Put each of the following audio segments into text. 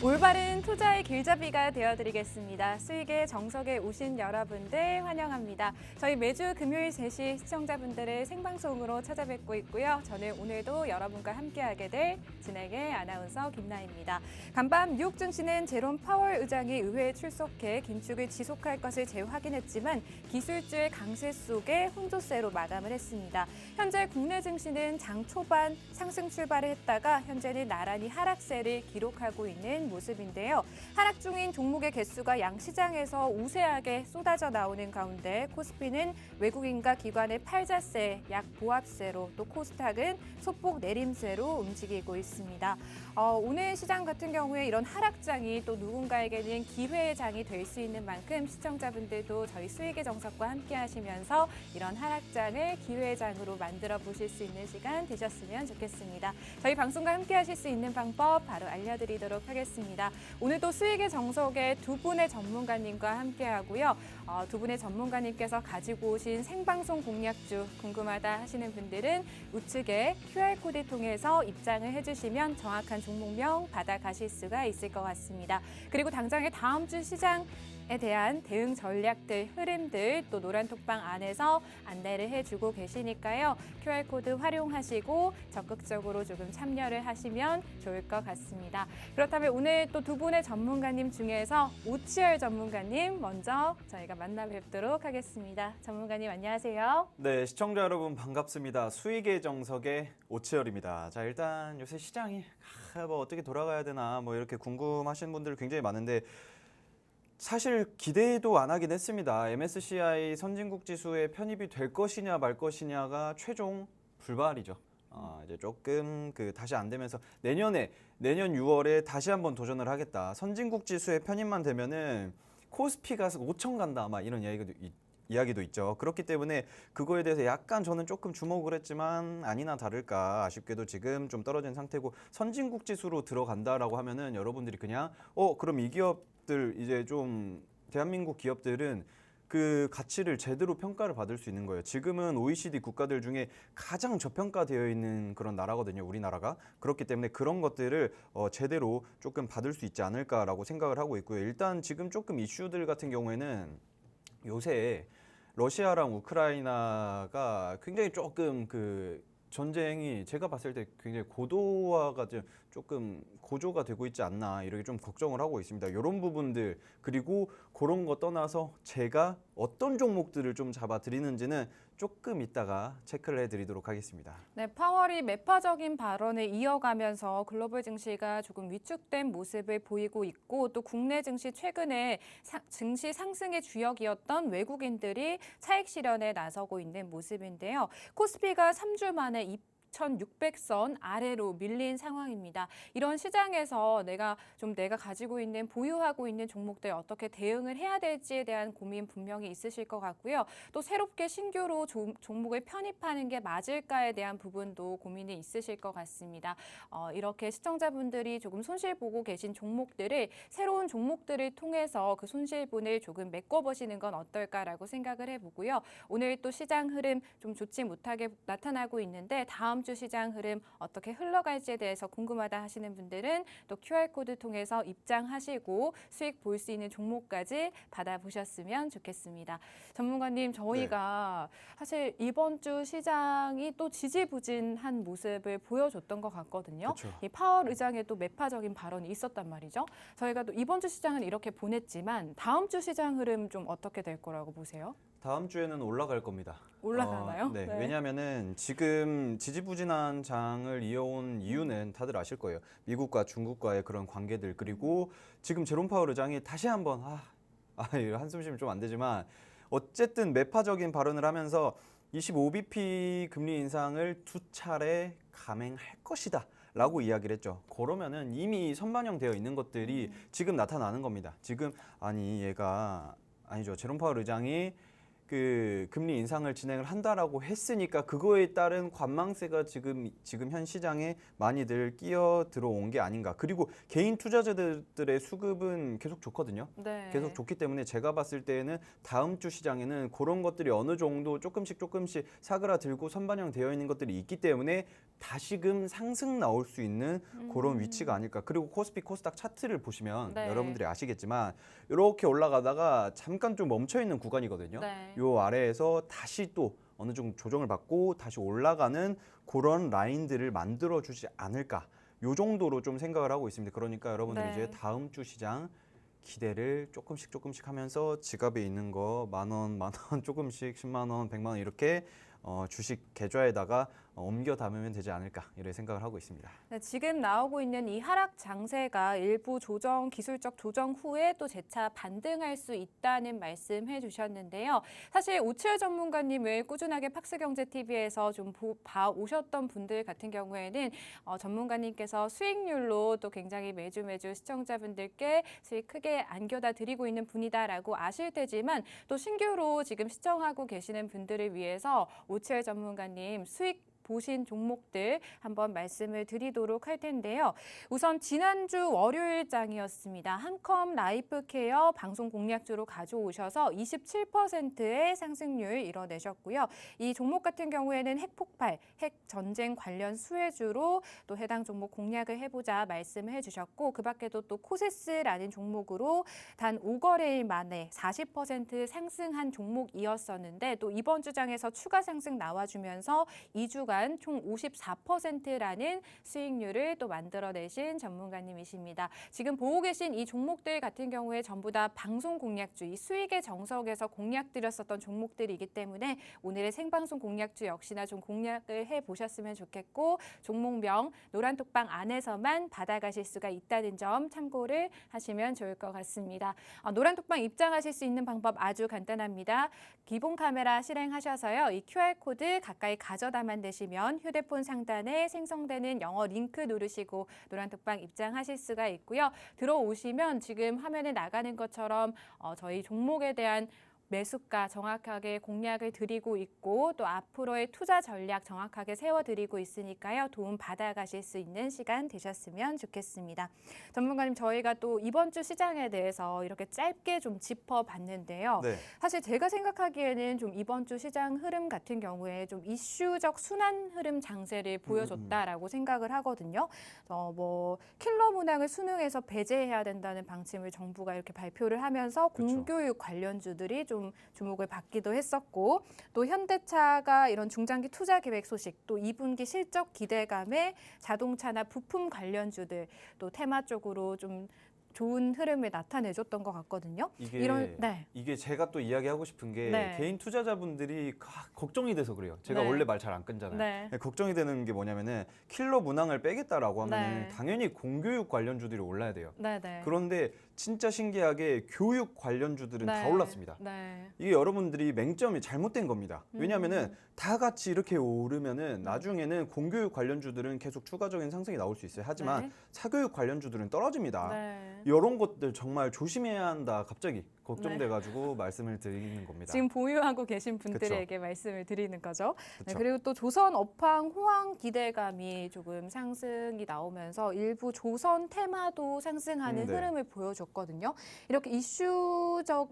올바른 투자의 길잡이가 되어드리겠습니다. 수익의 정석에 오신 여러분들 환영합니다. 저희 매주 금요일 3시 시청자분들을 생방송으로 찾아뵙고 있고요. 저는 오늘도 여러분과 함께하게 될 진행의 아나운서 김나입니다. 간밤 뉴욕 증시는 제롬 파월 의장이 의회에 출석해 긴축을 지속할 것을 재확인했지만 기술주의 강세 속에 혼조세로 마감을 했습니다. 현재 국내 증시는 장 초반 상승 출발을 했다가 현재는 나란히 하락세를 기록하고 있는 모습인데요. 하락 중인 종목의 개수가 양시장에서 우세하게 쏟아져 나오는 가운데 코스피는 외국인과 기관의 팔자세, 약보합세로 또 코스닥은 소폭 내림세로 움직이고 있습니다. 오늘 시장 같은 경우에 이런 하락장이 또 누군가에게는 기회의 장이 될 수 있는 만큼 시청자분들도 저희 수익의 정석과 함께 하시면서 이런 하락장을 기회의 장으로 만들어 보실 수 있는 시간 되셨으면 좋겠습니다. 저희 방송과 함께 하실 수 있는 방법 바로 알려드리도록 하겠습니다. 오늘도 수익의 정석에 두 분의 전문가님과 함께 하고요. 두 분의 전문가님께서 가지고 오신 생방송 공략주 궁금하다 하시는 분들은 우측에 QR코드 통해서 입장을 해주시면 정확한 종목명 받아가실 수가 있을 것 같습니다. 그리고 당장의 다음 주 시장에 대한 대응 전략들, 흐름들 또 노란톡방 안에서 안내를 해주고 계시니까요. QR코드 활용하시고 적극적으로 조금 참여를 하시면 좋을 것 같습니다. 그렇다면 오늘 또 두 분의 전문가님 중에서 오치열 전문가님 먼저 저희가 만나 뵙도록 하겠습니다. 전문가님 안녕하세요. 네, 시청자 여러분 반갑습니다. 수익의 정석의 오치열입니다. 자, 일단 요새 시장이 뭐 어떻게 돌아가야 되나 뭐 이렇게 궁금하신 분들 굉장히 많은데 사실 기대도 안 하긴 했습니다. MSCI 선진국 지수에 편입이 될 것이냐 말 것이냐가 최종 불발이죠. 이제 조금 다시 안 되면서 내년 6월에 다시 한번 도전을 하겠다. 선진국 지수에 편입만 되면은 코스피가 5천 간다 막 이런 이야기도 있죠. 그렇기 때문에 그거에 대해서 약간 저는 조금 주목을 했지만 아니나 다를까 아쉽게도 지금 좀 떨어진 상태고 선진국 지수로 들어간다라고 하면은 여러분들이 그냥 그럼 이 기업들 이제 좀 대한민국 기업들은 그 가치를 제대로 평가를 받을 수 있는 거예요. 지금은 OECD 국가들 중에 가장 저평가되어 있는 그런 나라거든요. 우리나라가. 그렇기 때문에 그런 것들을 제대로 조금 받을 수 있지 않을까라고 생각을 하고 있고요. 일단 지금 조금 이슈들 같은 경우에는 요새 러시아랑 우크라이나가 굉장히 조금 전쟁이 제가 봤을 때 굉장히 고도화가 조금 고조가 되고 있지 않나 이렇게 좀 걱정을 하고 있습니다. 이런 부분들 그리고 그런 거 떠나서 제가 어떤 종목들을 좀 잡아드리는지는 조금 이따가 체크를 해드리도록 하겠습니다. 네, 파월이 매파적인 발언을 이어가면서 글로벌 증시가 조금 위축된 모습을 보이고 있고 또 국내 증시 최근에 증시 상승의 주역이었던 외국인들이 차익 실현에 나서고 있는 모습인데요. 코스피가 3주 만에 2,600선 아래로 밀린 상황입니다. 이런 시장에서 내가 가지고 있는 보유하고 있는 종목들 어떻게 대응을 해야 될지에 대한 고민 분명히 있으실 것 같고요. 또 새롭게 신규로 종목을 편입하는 게 맞을까에 대한 부분도 고민이 있으실 것 같습니다. 이렇게 시청자분들이 조금 손실 보고 계신 종목들을 새로운 종목들을 통해서 그 손실분을 조금 메꿔보시는 건 어떨까라고 생각을 해보고요. 오늘 또 시장 흐름 좀 좋지 못하게 나타나고 있는데 다음 주 시장 흐름 어떻게 흘러갈지에 대해서 궁금하다 하시는 분들은 또 QR코드 통해서 입장하시고 수익 볼 수 있는 종목까지 받아보셨으면 좋겠습니다. 전문가님, 저희가 사실 이번 주 시장이 또 지지부진한 모습을 보여줬던 것 같거든요. 그쵸. 이 파월 의장의 또 매파적인 발언이 있었단 말이죠. 저희가 또 이번 주 시장은 이렇게 보냈지만 다음 주 시장 흐름 좀 어떻게 될 거라고 보세요? 다음 주에는 올라갈 겁니다. 올라가나요? 네. 왜냐하면은 지금 지지부진한 장을 이어온 이유는 다들 아실 거예요. 미국과 중국과의 그런 관계들 그리고 지금 제롬 파월 의장이 다시 한번 한숨 쉬면 좀 안 되지만 어쨌든 매파적인 발언을 하면서 25bp 금리 인상을 2차례 감행할 것이다. 라고 이야기를 했죠. 그러면은 이미 선반영되어 있는 것들이 지금 나타나는 겁니다. 지금 얘가 아니죠. 제롬 파월 의장이 그 금리 인상을 진행을 한다라고 했으니까 그거에 따른 관망세가 지금 현 시장에 많이들 끼어 들어온 게 아닌가. 그리고 개인 투자자들의 수급은 계속 좋거든요. 네. 계속 좋기 때문에 제가 봤을 때에는 다음 주 시장에는 그런 것들이 어느 정도 조금씩 사그라들고 선반영되어 있는 것들이 있기 때문에 다시금 상승 나올 수 있는 그런 위치가 아닐까. 그리고 코스피 코스닥 차트를 보시면 네. 여러분들이 아시겠지만 이렇게 올라가다가 잠깐 좀 멈춰 있는 구간이거든요. 네. 요 아래에서 다시 또 어느 정도 조정을 받고 다시 올라가는 그런 라인들을 만들어 주지 않을까. 요 정도로 좀 생각을 하고 있습니다. 그러니까 여러분들 네. 이제 다음 주 시장 기대를 조금씩 하면서 지갑에 있는 거 10,000원 조금씩 10만 원, 100만 원 이렇게 주식 계좌에다가 옮겨 담으면 되지 않을까 이런 생각을 하고 있습니다. 네, 지금 나오고 있는 이 하락 장세가 일부 기술적 조정 후에 또 재차 반등할 수 있다는 말씀해 주셨는데요. 사실 오치열 전문가님을 꾸준하게 팍스경제TV에서 좀 봐오셨던 분들 같은 경우에는 전문가님께서 수익률로 또 굉장히 매주 시청자분들께 수익 크게 안겨다 드리고 있는 분이다라고 아실 테지만 또 신규로 지금 시청하고 계시는 분들을 위해서 오치열 전문가님 수익 보신 종목들 한번 말씀을 드리도록 할 텐데요. 우선 지난주 월요일장이었습니다. 한컴 라이프케어 방송 공략주로 가져오셔서 27%의 상승률 이뤄내셨고요. 이 종목 같은 경우에는 핵폭발, 핵전쟁 관련 수혜주로 또 해당 종목 공략을 해보자 말씀을 해주셨고 그 밖에도 또 코세스라는 종목으로 단 5거래일 만에 40% 상승한 종목이었었는데 또 이번 주장에서 추가 상승 나와주면서 2주간 총 54%라는 수익률을 또 만들어내신 전문가님이십니다. 지금 보고 계신 이 종목들 같은 경우에 전부 다 방송 공략주, 이 수익의 정석에서 공략드렸었던 종목들이기 때문에 오늘의 생방송 공략주 역시나 좀 공략을 해보셨으면 좋겠고 종목명 노란톡방 안에서만 받아가실 수가 있다는 점 참고를 하시면 좋을 것 같습니다. 노란톡방 입장하실 수 있는 방법 아주 간단합니다. 기본 카메라 실행하셔서요. 이 QR코드 가까이 가져다만 되시면 휴대폰 상단에 생성되는 영어 링크 누르시고 노란톡방 입장하실 수가 있고요. 들어오시면 지금 화면에 나가는 것처럼 저희 종목에 대한 매수가 정확하게 공략을 드리고 있고 또 앞으로의 투자 전략 정확하게 세워드리고 있으니까요. 도움 받아가실 수 있는 시간 되셨으면 좋겠습니다. 전문가님 저희가 또 이번 주 시장에 대해서 이렇게 짧게 좀 짚어봤는데요. 네. 사실 제가 생각하기에는 좀 이번 주 시장 흐름 같은 경우에 좀 이슈적 순환 흐름 장세를 보여줬다라고 생각을 하거든요. 뭐 킬러 문항을 수능에서 배제해야 된다는 방침을 정부가 이렇게 발표를 하면서 그렇죠. 공교육 관련주들이 좀 주목을 받기도 했었고 또 현대차가 이런 중장기 투자 계획 소식 또 2분기 실적 기대감에 자동차나 부품 관련주들 또 테마 쪽으로 좀 좋은 흐름을 나타내줬던 것 같거든요. 이게 제가 또 이야기하고 싶은 게 네. 개인 투자자분들이 걱정이 돼서 그래요. 제가 네. 원래 말 잘 안 끊잖아요. 네. 걱정이 되는 게 뭐냐면은 킬러 문항을 빼겠다라고 하면은 네. 당연히 공교육 관련주들이 올라야 돼요. 네네. 그런데 진짜 신기하게 교육 관련주들은 다 네. 올랐습니다. 네. 이게 여러분들이 맹점이 잘못된 겁니다. 왜냐하면은 다 같이 이렇게 오르면은 나중에는 공교육 관련주들은 계속 추가적인 상승이 나올 수 있어요. 하지만 네. 사교육 관련주들은 떨어집니다. 네. 이런 것들 정말 조심해야 한다. 갑자기 걱정돼가지고 말씀을 드리는 겁니다. 지금 보유하고 계신 분들에게 말씀을 드리는 거죠. 네, 그쵸. 그리고 또 조선 업황 호황 기대감이 조금 상승이 나오면서 일부 조선 테마도 상승하는 네. 흐름을 보여줬거든요. 이렇게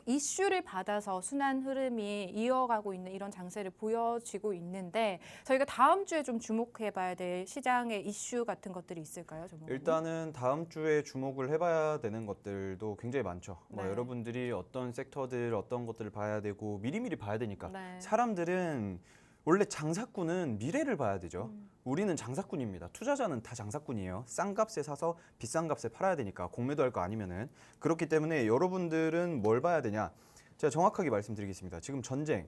이슈를 받아서 순환 흐름이 이어가고 있는 이런 장세를 보여지고 있는데 저희가 다음 주에 좀 주목해봐야 될 시장의 이슈 같은 것들이 있을까요, 전문가님? 일단은 다음 주에 주목을 해봐야 되는 것들도 굉장히 많죠. 네. 여러분들이 어떤 섹터들 어떤 것들을 봐야 되고 미리미리 봐야 되니까 네. 사람들은 원래 장사꾼은 미래를 봐야 되죠. 우리는 장사꾼입니다. 투자자는 다 장사꾼이에요. 싼 값에 사서 비싼 값에 팔아야 되니까 공매도할 거 아니면은 그렇기 때문에 여러분들은 뭘 봐야 되냐? 제가 정확하게 말씀드리겠습니다. 지금 전쟁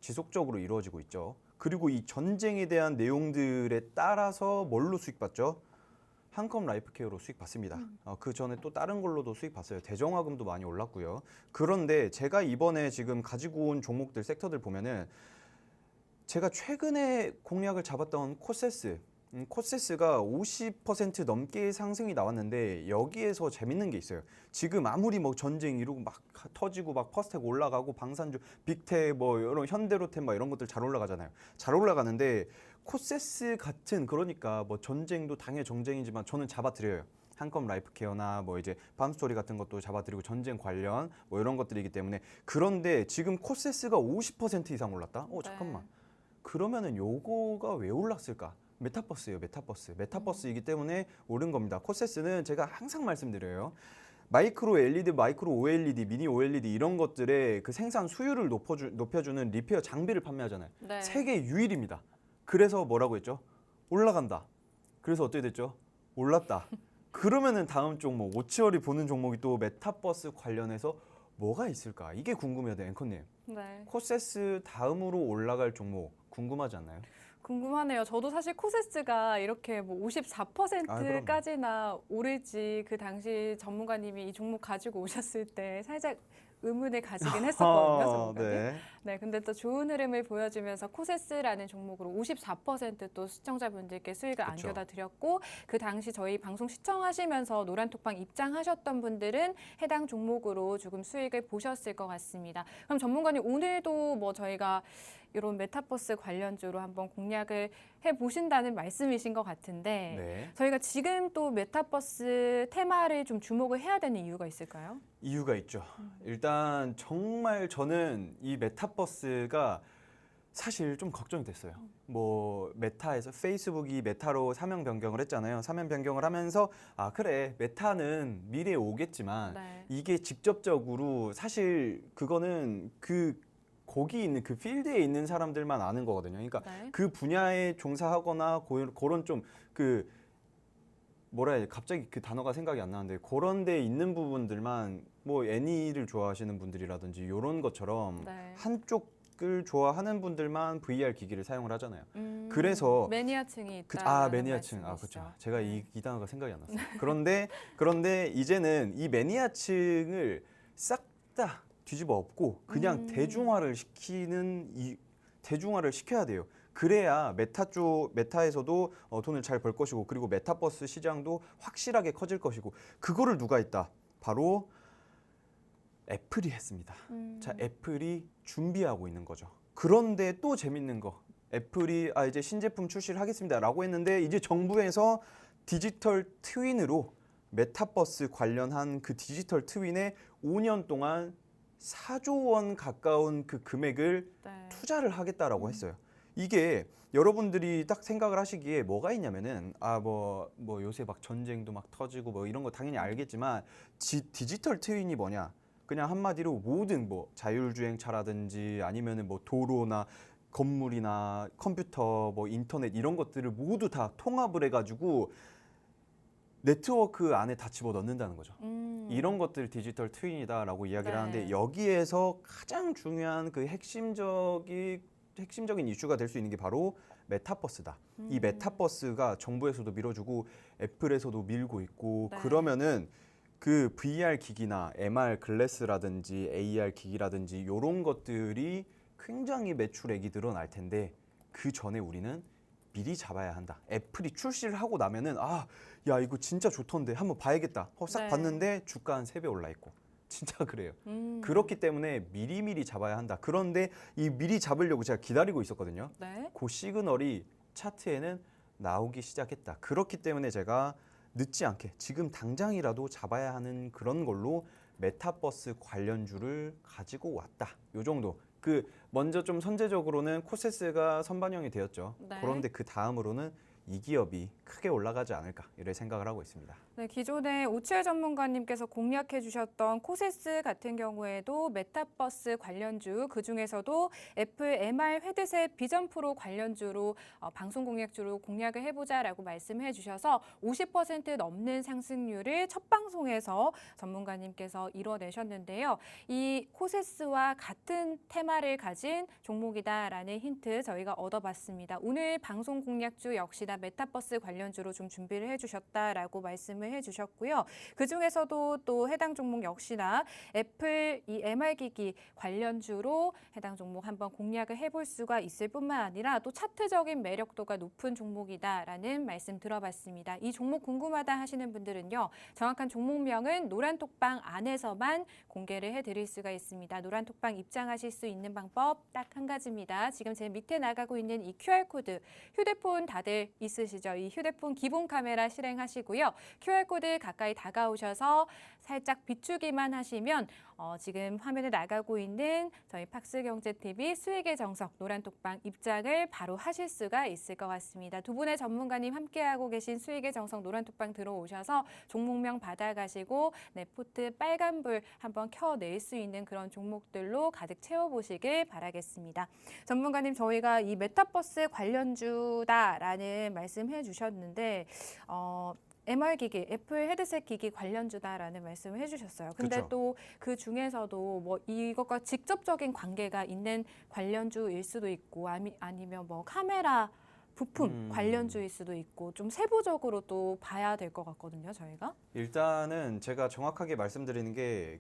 지속적으로 이루어지고 있죠. 그리고 이 전쟁에 대한 내용들에 따라서 뭘로 수익 받죠? 한컴 라이프케어로 수익 받습니다. 그 전에 또 다른 걸로도 수익 봤어요. 대정화금도 많이 올랐고요. 그런데 제가 이번에 지금 가지고 온 종목들 섹터들 보면은 제가 최근에 공략을 잡았던 코세스 코세스가 50% 넘게 상승이 나왔는데 여기에서 재밌는 게 있어요. 지금 아무리 뭐 전쟁 이루고 막 터지고 막 퍼스텍 올라가고 방산주, 빅텍 뭐 이런 현대로템 막 이런 것들 잘 올라가잖아요. 잘 올라가는데 코세스 같은 그러니까 뭐 전쟁도 당연히 정쟁이지만 저는 잡아드려요. 한컴 라이프케어나 뭐 이제 밤스토리 같은 것도 잡아드리고 전쟁 관련 뭐 이런 것들이기 때문에 그런데 지금 코세스가 50% 이상 올랐다? 잠깐만. 그러면은 요거가 왜 올랐을까? 메타버스예요, 메타버스. 메타버스이기 때문에 오른 겁니다. 코세스는 제가 항상 말씀드려요. 마이크로 LED, 마이크로 OLED, 미니 OLED 이런 것들의 그 생산 수율을 높여주는 리페어 장비를 판매하잖아요. 네. 세계 유일입니다. 그래서 뭐라고 했죠? 올라간다. 그래서 어떻게 됐죠? 올랐다. 그러면은 다음 종목, 오치월이 보는 종목이 또 메타버스 관련해서 뭐가 있을까? 이게 궁금해요, 앵커님. 네. 코세스 다음으로 올라갈 종목 궁금하지 않나요? 궁금하네요. 저도 사실 코세스가 이렇게 뭐 54%까지나 오를지 그 당시 전문가님이 이 종목 가지고 오셨을 때 살짝 의문을 가지긴 했었거든요, 전문가님. 네. 네, 근데 또 좋은 흐름을 보여주면서 코세스라는 종목으로 54%또 시청자분들께 수익을 그쵸. 안겨다 드렸고 그 당시 저희 방송 시청하시면서 노란톡방 입장하셨던 분들은 해당 종목으로 조금 수익을 보셨을 것 같습니다. 그럼 전문가님 오늘도 뭐 저희가 이런 메타버스 관련주로 한번 공략을 해보신다는 말씀이신 것 같은데 네. 저희가 지금 또 메타버스 테마를 좀 주목을 해야 되는 이유가 있을까요? 이유가 있죠. 일단 정말 저는 이 메타버스가 사실 좀 걱정이 됐어요. 뭐 메타에서 페이스북이 메타로 사명 변경을 했잖아요. 사명 변경을 하면서 아 그래 메타는 미래에 오겠지만 네. 이게 직접적으로 사실 그거는 거기 있는 그 필드에 있는 사람들만 아는 거거든요. 그러니까 네. 그 분야에 종사하거나 그런 좀 뭐라 해야 돼? 갑자기 그 단어가 생각이 안 나는데 그런 데 있는 부분들만 뭐 애니를 좋아하시는 분들이라든지 이런 것처럼 네. 한쪽을 좋아하는 분들만 VR 기기를 사용을 하잖아요. 그래서 매니아층이 있다. 매니아층. 그렇죠. 제가 네. 이 단어가 생각이 안 났어요. 그런데 이제는 이 매니아층을 싹 다 뒤집어 엎고 그냥 대중화를 시켜야 돼요. 그래야 메타에서도 돈을 잘 벌 것이고 그리고 메타버스 시장도 확실하게 커질 것이고 그거를 누가 했다? 바로 애플이 했습니다. 자, 애플이 준비하고 있는 거죠. 그런데 또 재밌는 거. 애플이 이제 신제품 출시를 하겠습니다라고 했는데 이제 정부에서 디지털 트윈으로 메타버스 관련한 그 디지털 트윈에 5년 동안 4조 원 가까운 그 금액을 네. 투자를 하겠다라고 했어요. 이게 여러분들이 딱 생각을 하시기에 뭐가 있냐면은 뭐 요새 막 전쟁도 막 터지고 뭐 이런 거 당연히 알겠지만 디지털 트윈이 뭐냐? 그냥 한마디로 모든 뭐 자율주행차라든지 아니면은 뭐 도로나 건물이나 컴퓨터 뭐 인터넷 이런 것들을 모두 다 통합을 해가지고 네트워크 안에 다 집어넣는다는 거죠. 이런 것들 디지털 트윈이다라고 이야기를 네. 하는데 여기에서 가장 중요한 그 핵심적인 이슈가 될 수 있는 게 바로 메타버스다. 이 메타버스가 정부에서도 밀어주고 애플에서도 밀고 있고 네. 그러면은 그 VR 기기나 MR 글래스라든지 AR 기기라든지 이런 것들이 굉장히 매출액이 늘어날 텐데 그 전에 우리는 미리 잡아야 한다. 애플이 출시를 하고 나면은 야 이거 진짜 좋던데 한번 봐야겠다. 싹 네. 봤는데 주가 한 3배 올라 있고. 진짜 그래요. 그렇기 때문에 미리미리 잡아야 한다. 그런데 이 미리 잡으려고 제가 기다리고 있었거든요. 네. 그 시그널이 차트에는 나오기 시작했다. 그렇기 때문에 제가 늦지 않게 지금 당장이라도 잡아야 하는 그런 걸로 메타버스 관련주를 가지고 왔다. 요 정도. 먼저 좀 선제적으로는 코세스가 선반영이 되었죠. 네. 그런데 그 다음으로는 이 기업이 크게 올라가지 않을까 이런 생각을 하고 있습니다. 네, 기존에 오치열 전문가님께서 공략해 주셨던 코세스 같은 경우에도 메타버스 관련주, 그중에서도 애플 MR 헤드셋 비전 프로 관련주로 방송 공략주로 공략을 해보자라고 말씀해 주셔서 50% 넘는 상승률을 첫 방송에서 전문가님께서 이뤄내셨는데요. 이 코세스와 같은 테마를 가진 종목이다라는 힌트 저희가 얻어봤습니다. 오늘 방송 공략주 역시나 메타버스 관련 관련주로 좀 준비를 해주셨다라고 말씀을 해주셨고요. 그 중에서도 또 해당 종목 역시나 애플 이 MR기기 관련주로 해당 종목 한번 공략을 해볼 수가 있을 뿐만 아니라 또 차트적인 매력도가 높은 종목이다라는 말씀 들어봤습니다. 이 종목 궁금하다 하시는 분들은요. 정확한 종목명은 노란톡방 안에서만 공개를 해드릴 수가 있습니다. 노란톡방 입장하실 수 있는 방법 딱 한 가지입니다. 지금 제 밑에 나가고 있는 이 QR코드 휴대폰 다들 있으시죠? 이 휴대폰 기본 카메라 실행하시고요. QR코드 가까이 다가오셔서 살짝 비추기만 하시면 지금 화면에 나가고 있는 저희 팍스경제TV 수익의 정석 노란톡방 입장을 바로 하실 수가 있을 것 같습니다. 두 분의 전문가님 함께하고 계신 수익의 정석 노란톡방 들어오셔서 종목명 받아가시고 네, 포트 빨간불 한번 켜낼 수 있는 그런 종목들로 가득 채워보시길 바라겠습니다. 전문가님 저희가 이 메타버스 관련주다라는 말씀해 주셨는데 MR기기, 애플 헤드셋 기기 관련주다라는 말씀을 해주셨어요. 근데 그쵸. 또 그 중에서도 뭐 이것과 직접적인 관계가 있는 관련주일 수도 있고 아니면 뭐 카메라 부품 관련주일 수도 있고 좀 세부적으로 또 봐야 될 것 같거든요, 저희가. 일단은 제가 정확하게 말씀드리는 게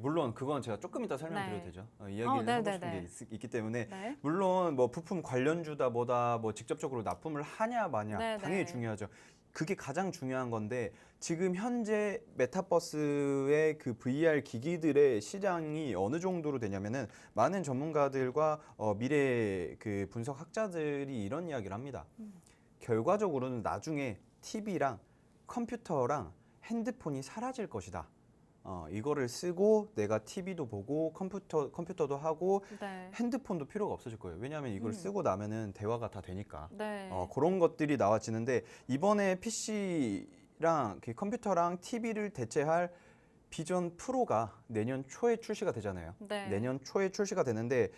물론 그건 제가 조금 이따 설명드려도 네. 되죠. 이야기를 하고 싶은 게 네네네. 있기 때문에 네. 물론 뭐 부품 관련주다 뭐다 뭐 직접적으로 납품을 하냐 마냐 네네. 당연히 중요하죠. 그게 가장 중요한 건데 지금 현재 메타버스의 그 VR 기기들의 시장이 어느 정도로 되냐면은 많은 전문가들과 미래 그 분석학자들이 이런 이야기를 합니다. 결과적으로는 나중에 TV랑 컴퓨터랑 핸드폰이 사라질 것이다. 이거를 쓰고 내가 TV도 보고 컴퓨터도 하고 네. 핸드폰도 필요가 없어질 거예요. 왜냐하면 이걸 쓰고 나면은 대화가 다 되니까. 네. 그런 것들이 나와지는데 이번에 PC랑 컴퓨터랑 TV를 대체할 비전 프로가 내년 초에 출시가 되잖아요. 네. 내년 초에 출시가 되는데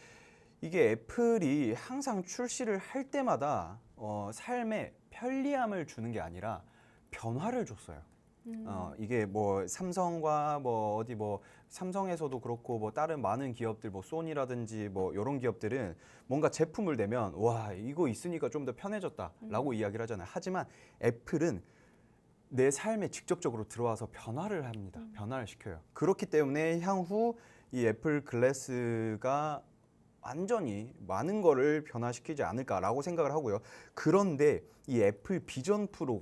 이게 애플이 항상 출시를 할 때마다 삶에 편리함을 주는 게 아니라 변화를 줬어요. 이게 뭐 삼성과 뭐 어디 뭐 삼성에서도 그렇고 뭐 다른 많은 기업들 뭐 소니라든지 뭐 이런 기업들은 뭔가 제품을 내면 와 이거 있으니까 좀 더 편해졌다라고 이야기를 하잖아요. 하지만 애플은 내 삶에 직접적으로 들어와서 변화를 합니다. 변화를 시켜요. 그렇기 때문에 향후 이 애플 글래스가 완전히 많은 거를 변화시키지 않을까라고 생각을 하고요. 그런데 이 애플 비전 프로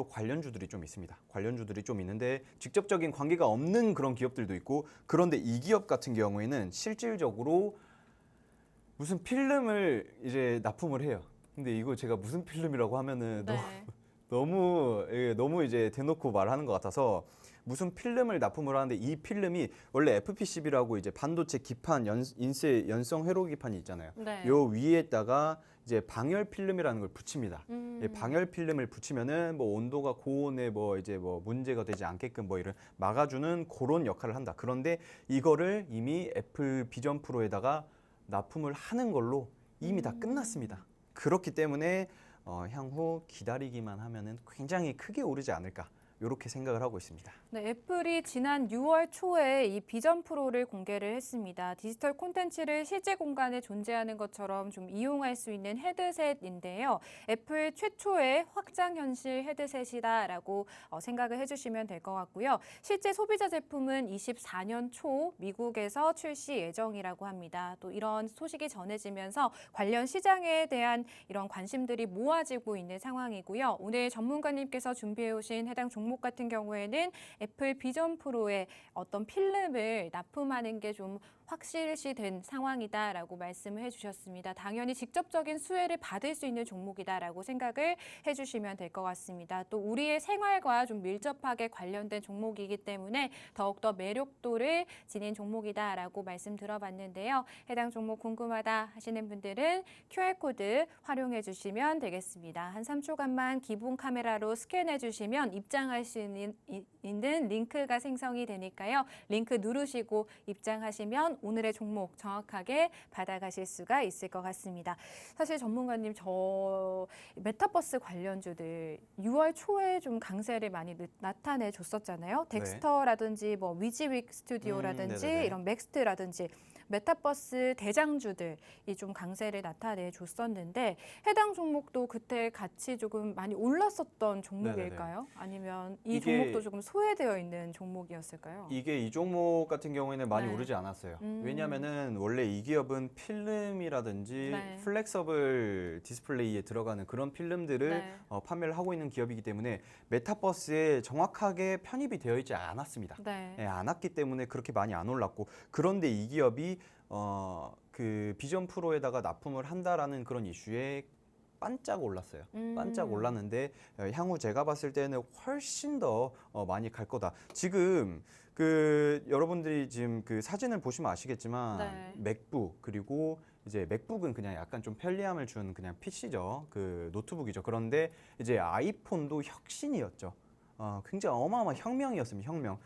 관련주들이 좀 있습니다. 관련주들이 좀 있는데 직접적인 관계가 없는 그런 기업들도 있고 그런데 이 기업 같은 경우에는 실질적으로 무슨 필름을 이제 납품을 해요. 근데 이거 제가 무슨 필름이라고 하면은 네. 너무 이제 대놓고 말하는 것 같아서 무슨 필름을 납품을 하는데 이 필름이 원래 FPCB라고 이제 반도체 기판 인쇄 연성 회로 기판이 있잖아요. 네. 요 위에다가 이제 방열 필름이라는 걸 붙입니다. 음. 이 방열 필름을 붙이면은 뭐 온도가 고온에 뭐 이제 뭐 문제가 되지 않게끔 뭐 이런 막아주는 그런 역할을 한다. 그런데 이거를 이미 애플 비전 프로에다가 납품을 하는 걸로 이미 다 끝났습니다. 그렇기 때문에 향후 기다리기만 하면은 굉장히 크게 오르지 않을까. 이렇게 생각을 하고 있습니다. 네, 애플이 지난 6월 초에 이 비전 프로를 공개를 했습니다. 디지털 콘텐츠를 실제 공간에 존재하는 것처럼 좀 이용할 수 있는 헤드셋인데요. 애플 최초의 확장 현실 헤드셋이다라고 생각을 해주시면 될 것 같고요. 실제 소비자 제품은 24년 초 미국에서 출시 예정이라고 합니다. 또 이런 소식이 전해지면서 관련 시장에 대한 이런 관심들이 모아지고 있는 상황이고요. 오늘 전문가님께서 준비해 오신 해당 종목 같은 경우에는 애플 비전 프로의 어떤 필름을 납품하는 게 좀 확실시된 상황이다라고 말씀을 해주셨습니다. 당연히 직접적인 수혜를 받을 수 있는 종목이다라고 생각을 해주시면 될 것 같습니다. 또 우리의 생활과 좀 밀접하게 관련된 종목이기 때문에 더욱더 매력도를 지닌 종목이다라고 말씀 들어봤는데요. 해당 종목 궁금하다 하시는 분들은 QR코드 활용해 주시면 되겠습니다. 한 3초간만 기본 카메라로 스캔해 주시면 입장할 수 있는 있는 링크가 생성이 되니까요. 링크 누르시고 입장하시면 오늘의 종목 정확하게 받아가실 수가 있을 것 같습니다. 사실 전문가님, 저 메타버스 관련주들 6월 초에 좀 강세를 많이 나타내 줬었잖아요. 덱스터라든지 뭐 위지윅 스튜디오라든지 네네네. 이런 맥스트라든지 메타버스 대장주들이 좀 강세를 나타내 줬었는데 해당 종목도 그때 같이 조금 많이 올랐었던 종목일까요? 아니면 이 이게- 종목도 조금 소외되어 있는 종목이었을까요? 이게 이 종목 같은 경우에는 많이 네. 오르지 않았어요. 음. 왜냐하면은 원래 이 기업은 필름이라든지 네. 플렉서블 디스플레이에 들어가는 그런 필름들을 네. 판매를 하고 있는 기업이기 때문에 메타버스에 정확하게 편입이 되어 있지 않았습니다. 네. 예, 않았기 때문에 그렇게 많이 안 올랐고, 그런데 이 기업이 그 비전 프로에다가 납품을 한다라는 그런 이슈에 반짝 올랐어요. 반짝 올랐는데 향후 제가 봤을 때는 훨씬 더 많이 갈 거다. 지금 그 여러분들이 지금 그 사진을 보시면 아시겠지만 네. 맥북, 그리고 이제 맥북은 그냥 약간 좀 편리함을 준 그냥 PC죠. 그 노트북이죠. 그런데 이제 아이폰도 혁신이었죠. 굉장히 어마어마한 혁명이었습니다. 혁명.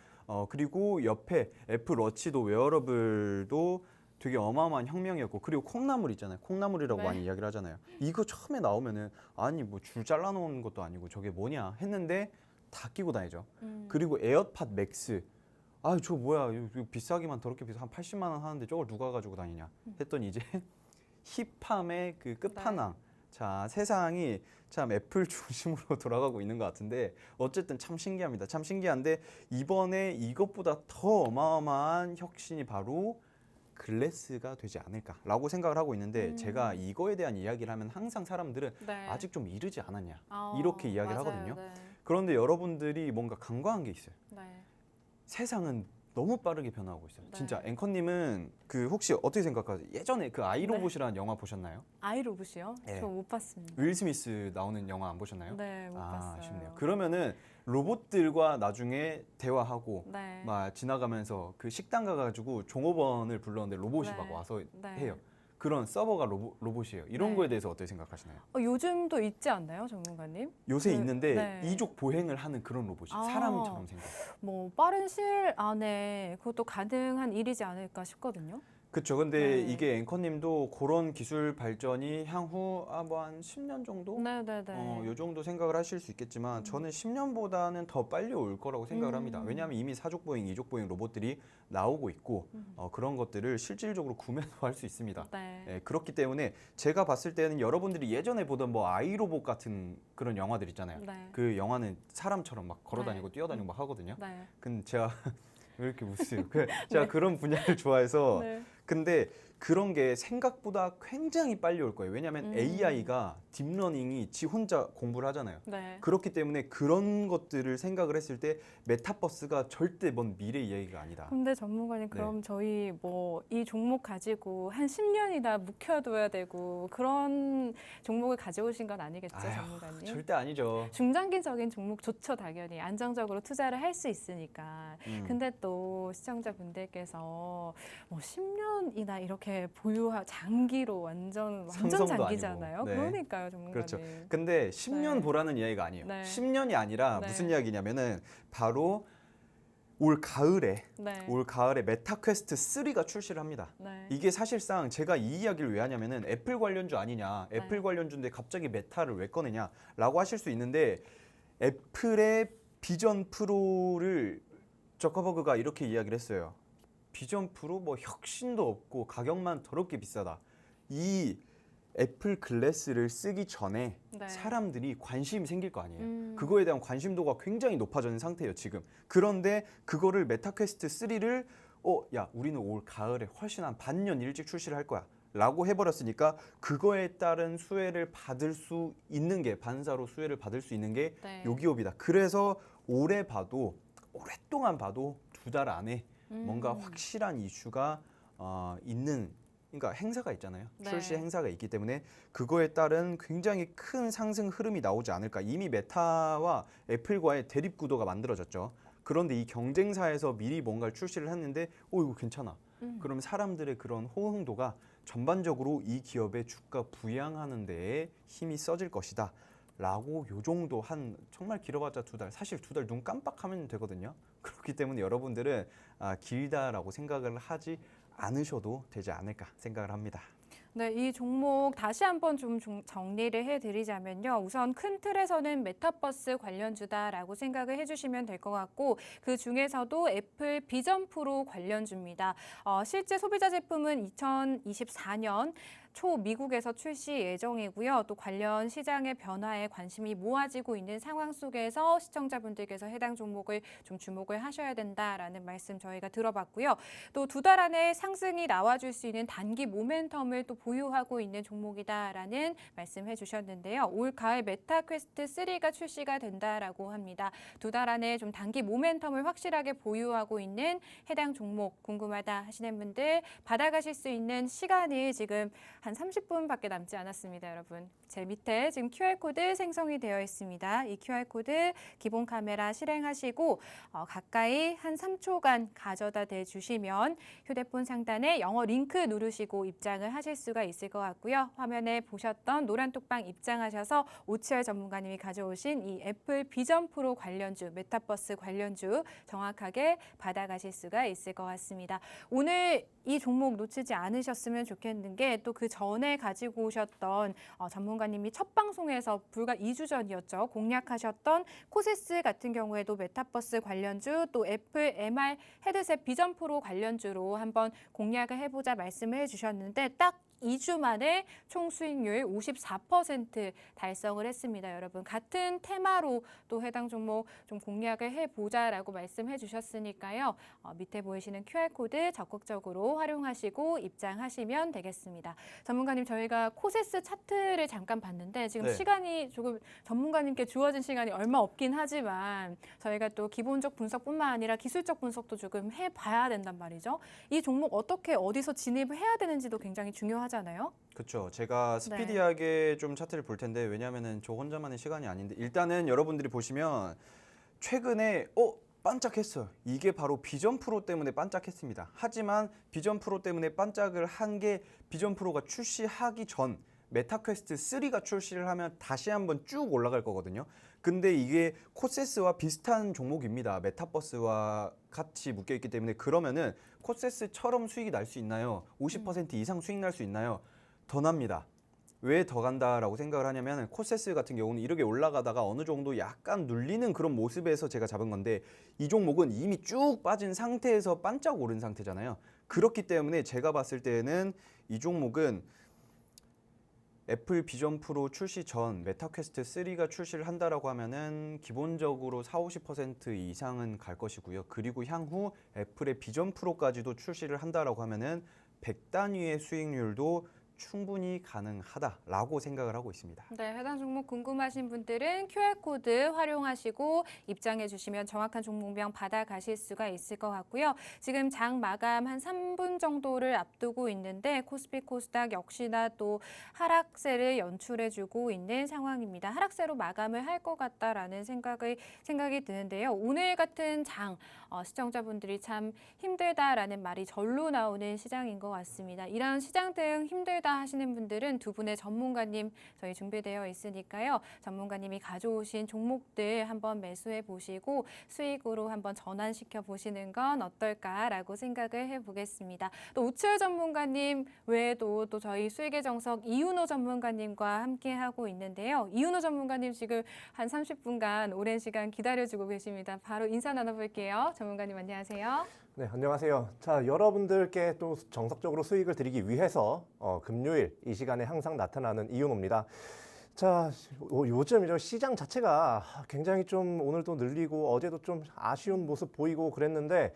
그리고 옆에 애플워치도 웨어러블도 되게 어마어마한 혁명이었고, 그리고 콩나물 있잖아요. 콩나물이라고 네. 많이 이야기를 하잖아요. 이거 처음에 나오면은 아니 뭐 줄 잘라놓은 것도 아니고 저게 뭐냐 했는데 다 끼고 다니죠. 그리고 에어팟 맥스. 아, 저 뭐야? 이거 비싸기만 더럽게 비싸. 한 80만 원 하는데 저걸 누가 가지고 다니냐 했더니 이제 힙함의 그 끝판왕. 자, 세상이 참 애플 중심으로 돌아가고 있는 것 같은데, 어쨌든 참 신기합니다. 참 신기한데 이번에 이것보다 더 어마어마한 혁신이 바로 글래스가 되지 않을까라고 생각을 하고 있는데, 제가 이거에 대한 이야기를 하면 항상 사람들은 네. 아직 좀 이르지 않았냐 이렇게 이야기를 맞아요. 하거든요. 네. 그런데 여러분들이 뭔가 간과한 게 있어요. 네. 세상은 너무 빠르게 변화하고 있어요. 네. 진짜 앵커님은 그 혹시 어떻게 생각하세요? 예전에 그 아이로봇이라는 영화 보셨나요? 아이로봇이요? 네. 저 못 봤습니다. 윌 스미스 나오는 영화 안 보셨나요? 네, 못 봤어요. 아쉽네요. 그러면은 로봇들과 나중에 대화하고 네. 막 지나가면서 그 식당 가가지고 종업원을 불렀는데 로봇이 네. 막 와서 네. 해요. 그런 서버가 로봇이에요. 이런 네. 거에 대해서 어떻게 생각하시나요? 요즘도 있지 않나요, 전문가님? 요새 그- 있는데 네. 이족 보행을 하는 그런 로봇이 아. 사람처럼 생겨요. 뭐 빠른 시일 안에 그것도 가능한 일이지 않을까 싶거든요. 그렇죠. 근데 네. 이게 앵커님도 그런 기술 발전이 향후 뭐 한 10년 정도? 네네네. 요 정도 생각을 하실 수 있겠지만 저는 10년보다는 더 빨리 올 거라고 생각을 합니다. 왜냐하면 이미 사족 보행, 이족 보행 로봇들이 나오고 있고 그런 것들을 실질적으로 구매도 할 수 있습니다. 네. 예, 그렇기 때문에 제가 봤을 때는 여러분들이 예전에 보던 뭐 아이로봇 같은 그런 영화들 있잖아요. 네. 그 영화는 사람처럼 막 걸어다니고 네. 뛰어다니고 막 하거든요. 네. 근데 제가 왜 이렇게 웃으세요? 제가 그런 분야를 좋아해서 네. 근데 그런 게 생각보다 굉장히 빨리 올 거예요. 왜냐하면 음. AI가 딥러닝이 지 혼자 공부를 하잖아요. 네. 그렇기 때문에 그런 것들을 생각을 했을 때 메타버스가 절대 먼 미래 이야기가 아니다. 근데 전문가님, 그럼 저희 뭐 이 종목 가지고 한 10년이나 묵혀둬야 되고 그런 종목을 가져오신 건 아니겠죠, 아휴, 전문가님? 절대 아니죠. 중장기적인 종목 좋죠, 당연히. 안정적으로 투자를 할 수 있으니까. 근데 또 시청자분들께서 뭐 10년이나 이렇게 장기로 완전 삼성도 장기잖아요. 아니고. 네. 그러니까요, 전문가님. 그렇죠. 근데 10년 네. 보라는 이야기가 아니에요. 네. 10년이 아니라 네. 무슨 이야기냐면은 바로 올 가을에 네. 메타퀘스트 3가 출시를 합니다. 네. 이게 사실상 제가 이 이야기를 왜 하냐면은 애플 관련주 아니냐, 네. 애플 관련주인데 갑자기 메타를 왜 꺼내냐라고 하실 수 있는데, 애플의 비전 프로를 저커버그가 이렇게 이야기를 했어요. 비전 프로 뭐 혁신도 없고 가격만 더럽게 비싸다. 이 애플 글래스를 쓰기 전에 네. 사람들이 관심이 생길 거 아니에요. 음. 그거에 대한 관심도가 굉장히 높아져 있는 상태예요, 지금. 그런데 그거를 메타퀘스트 3를 야, 우리는 올 가을에 훨씬 한 반년 일찍 출시를 할 거야 라고 해버렸으니까, 그거에 따른 수혜를 받을 수 있는 게, 반사로 수혜를 받을 수 있는 게 네. 요 기업이다. 그래서 오랫동안 봐도 2달 안에 뭔가 확실한 이슈가 있는, 그러니까 행사가 있잖아요. 네. 출시 행사가 있기 때문에 그거에 따른 굉장히 큰 상승 흐름이 나오지 않을까. 이미 메타와 애플과의 대립 구도가 만들어졌죠. 그런데 이 경쟁사에서 미리 뭔가를 출시를 했는데 이거 괜찮아. 그러면 사람들의 그런 호응도가 전반적으로 이 기업의 주가 부양하는 데에 힘이 써질 것이다 라고 요 정도 한 정말 길어봤자 2달, 사실 2달 눈 깜빡하면 되거든요. 그렇기 때문에 여러분들은 길다라고 생각을 하지 않으셔도 되지 않을까 생각을 합니다. 네, 이 종목 다시 한번 좀 정리를 해드리자면요. 우선 큰 틀에서는 메타버스 관련주다라고 생각을 해주시면 될 것 같고 그 중에서도 애플 비전 프로 관련주입니다. 실제 소비자 제품은 2024년 초 미국에서 출시 예정이고요. 또 관련 시장의 변화에 관심이 모아지고 있는 상황 속에서 시청자분들께서 해당 종목을 좀 주목을 하셔야 된다라는 말씀 저희가 들어봤고요. 또 2달 안에 상승이 나와줄 수 있는 단기 모멘텀을 또 보유하고 있는 종목이다라는 말씀해 주셨는데요. 올 가을 메타 퀘스트 3가 출시가 된다라고 합니다. 2달 안에 좀 단기 모멘텀을 확실하게 보유하고 있는 해당 종목 궁금하다 하시는 분들 받아가실 수 있는 시간이 지금 한 30분밖에 남지 않았습니다, 여러분. 제 밑에 지금 QR코드 생성이 되어 있습니다. 이 QR코드 기본 카메라 실행하시고 가까이 한 3초간 가져다 대주시면 휴대폰 상단에 영어 링크 누르시고 입장을 하실 수가 있을 것 같고요. 화면에 보셨던 노란 톡방 입장하셔서 오치열 전문가님이 가져오신 이 애플 비전 프로 관련주, 메타버스 관련주 정확하게 받아가실 수가 있을 것 같습니다. 오늘 이 종목 놓치지 않으셨으면 좋겠는 게 또 그 전에 가지고 오셨던 전문가님이 첫 방송에서 불과 2주 전이었죠. 공략하셨던 코세스 같은 경우에도 메타버스 관련주 또 애플 MR 헤드셋 비전 프로 관련주로 한번 공략을 해보자 말씀을 해주셨는데 딱 2주 만에 총 수익률 54% 달성을 했습니다. 여러분 같은 테마로 또 해당 종목 좀 공략을 해보자라고 말씀해 주셨으니까요. 밑에 보이시는 QR코드 적극적으로 활용하시고 입장하시면 되겠습니다. 전문가님 저희가 코세스 차트를 잠깐 봤는데 지금 네. 시간이 조금 전문가님께 주어진 시간이 얼마 없긴 하지만 저희가 또 기본적 분석뿐만 아니라 기술적 분석도 조금 해봐야 된단 말이죠. 이 종목 어떻게 어디서 진입을 해야 되는지도 굉장히 중요하잖아요. 그렇죠. 제가 스피디하게 좀 차트를 볼 텐데 왜냐하면은 저 혼자만의 시간이 아닌데 일단은 여러분들이 보시면 최근에 반짝했어요. 이게 바로 비전 프로 때문에 반짝했습니다. 하지만 비전 프로 때문에 반짝을 한 게 비전 프로가 출시하기 전 메타퀘스트 3가 출시를 하면 다시 한번 쭉 올라갈 거거든요. 근데 이게 코세스와 비슷한 종목입니다. 메타버스와 같이 묶여 있기 때문에 그러면은 코세스처럼 수익이 날 수 있나요? 50% 이상 수익 날 수 있나요? 더 납니다. 왜 더 간다라고 생각을 하냐면 코세스 같은 경우는 이렇게 올라가다가 어느 정도 약간 눌리는 그런 모습에서 제가 잡은 건데 이 종목은 이미 쭉 빠진 상태에서 반짝 오른 상태잖아요. 그렇기 때문에 제가 봤을 때는 이 종목은 애플 비전 프로 출시 전 메타퀘스트 3가 출시를 한다라고 하면은 기본적으로 40-50% 이상은 갈 것이고요. 그리고 향후 애플의 비전 프로까지도 출시를 한다라고 하면은 100단위의 수익률도 충분히 가능하다라고 생각을 하고 있습니다. 네, 해당 종목 궁금하신 분들은 QR코드 활용하시고 입장해 주시면 정확한 종목명 받아가실 수가 있을 것 같고요. 지금 장 마감 한 3분 정도를 앞두고 있는데 코스피 코스닥 역시나 또 하락세를 연출해주고 있는 상황입니다. 하락세로 마감을 할 것 같다라는 생각이 드는데요. 오늘 같은 장 시청자분들이 참 힘들다라는 말이 절로 나오는 시장인 것 같습니다. 이런 시장 대응 힘들다 하시는 분들은 두 분의 전문가님 저희 준비되어 있으니까요. 전문가님이 가져오신 종목들 한번 매수해 보시고 수익으로 한번 전환시켜 보시는 건 어떨까라고 생각을 해보겠습니다. 또 우철 전문가님 외에도 또 저희 수익의 정석 이윤호 전문가님과 함께 하고 있는데요. 이윤호 전문가님 지금 한 30분간 오랜 시간 기다려주고 계십니다. 바로 인사 나눠볼게요. 전문가님 안녕하세요. 네, 안녕하세요. 자, 여러분들께 또 정석적으로 수익을 드리기 위해서 금요일 이 시간에 항상 나타나는 이윤호입니다. 자, 요즘 시장 자체가 굉장히 좀 오늘도 늘리고 어제도 좀 아쉬운 모습 보이고 그랬는데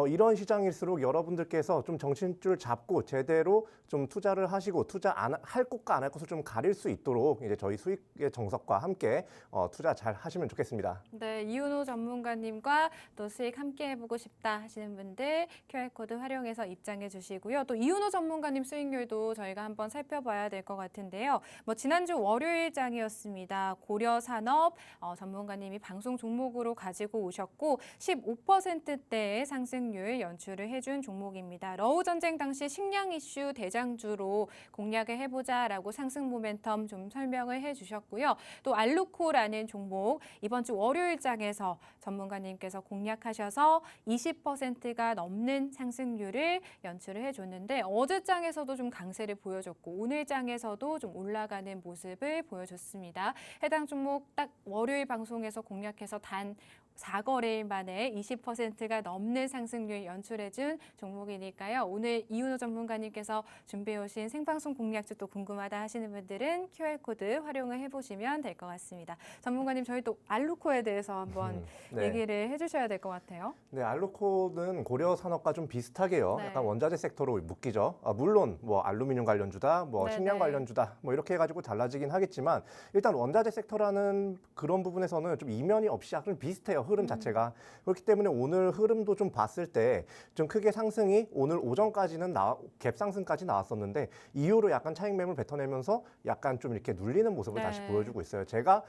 이런 시장일수록 여러분들께서 좀 정신줄 잡고 제대로 좀 투자를 하시고 투자 안 할 곳과 안 할 곳을 좀 가릴 수 있도록 이제 저희 수익의 정석과 함께 투자 잘 하시면 좋겠습니다. 네, 이윤호 전문가님과 또 수익 함께 해보고 싶다 하시는 분들 QR코드 활용해서 입장해 주시고요. 또 이윤호 전문가님 수익률도 저희가 한번 살펴봐야 될 것 같은데요. 지난주 월요일 월요일장이었습니다. 고려산업 전문가님이 방송 종목으로 가지고 오셨고 15%대의 상승률 연출을 해준 종목입니다. 러우 전쟁 당시 식량 이슈 대장주로 공략을 해보자라고 상승 모멘텀 좀 설명을 해주셨고요. 또 알루코라는 종목 이번 주 월요일장에서 전문가님께서 공략하셔서 20%가 넘는 상승률을 연출을 해줬는데 어제장에서도 좀 강세를 보여줬고 오늘장에서도 좀 올라가는 모습을 보여줬습니다. 해당 종목 딱 월요일 방송에서 공략해서 단 4거래일 만에 20%가 넘는 상승률 연출해준 종목이니까요. 오늘 이윤호 전문가님께서 준비해오신 생방송 공략주 또 궁금하다 하시는 분들은 QR코드 활용을 해보시면 될 것 같습니다. 전문가님 저희 또 알루코에 대해서 한번 네. 얘기를 해주셔야 될 것 같아요. 네, 알루코는 고려산업과 좀 비슷하게요. 네. 약간 원자재 섹터로 묶이죠. 물론 뭐 알루미늄 관련주다, 뭐 네, 식량 네. 관련주다, 뭐 이렇게 해가지고 달라지긴 하겠지만 일단 원자재 섹터라는 그런 부분에서는 좀 이면이 없이 약간 비슷해요. 흐름 자체가. 그렇기 때문에 오늘 흐름도 좀 봤을 때 좀 크게 상승이 오늘 오전까지는 갭 상승까지 나왔었는데 이후로 약간 차익 매물 뱉어내면서 약간 좀 이렇게 눌리는 모습을 네. 다시 보여주고 있어요. 제가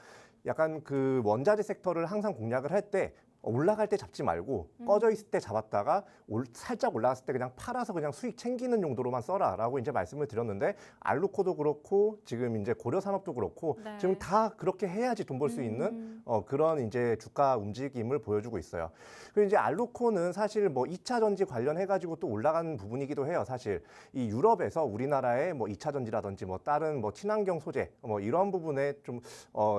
약간 그 원자재 섹터를 항상 공략을 할 때 올라갈 때 잡지 말고 꺼져 있을 때 잡았다가 살짝 올라갔을 때 그냥 팔아서 그냥 수익 챙기는 용도로만 써라라고 이제 말씀을 드렸는데 알루코도 그렇고 지금 이제 고려산업도 그렇고 네. 지금 다 그렇게 해야지 돈 벌 수 있는 그런 이제 주가 움직임을 보여주고 있어요. 그리고 이제 알루코는 사실 뭐 2차 전지 관련해 가지고 또 올라가는 부분이기도 해요. 사실 이 유럽에서 우리나라의 뭐 2차 전지라든지 뭐 다른 뭐 친환경 소재 뭐 이런 부분에 좀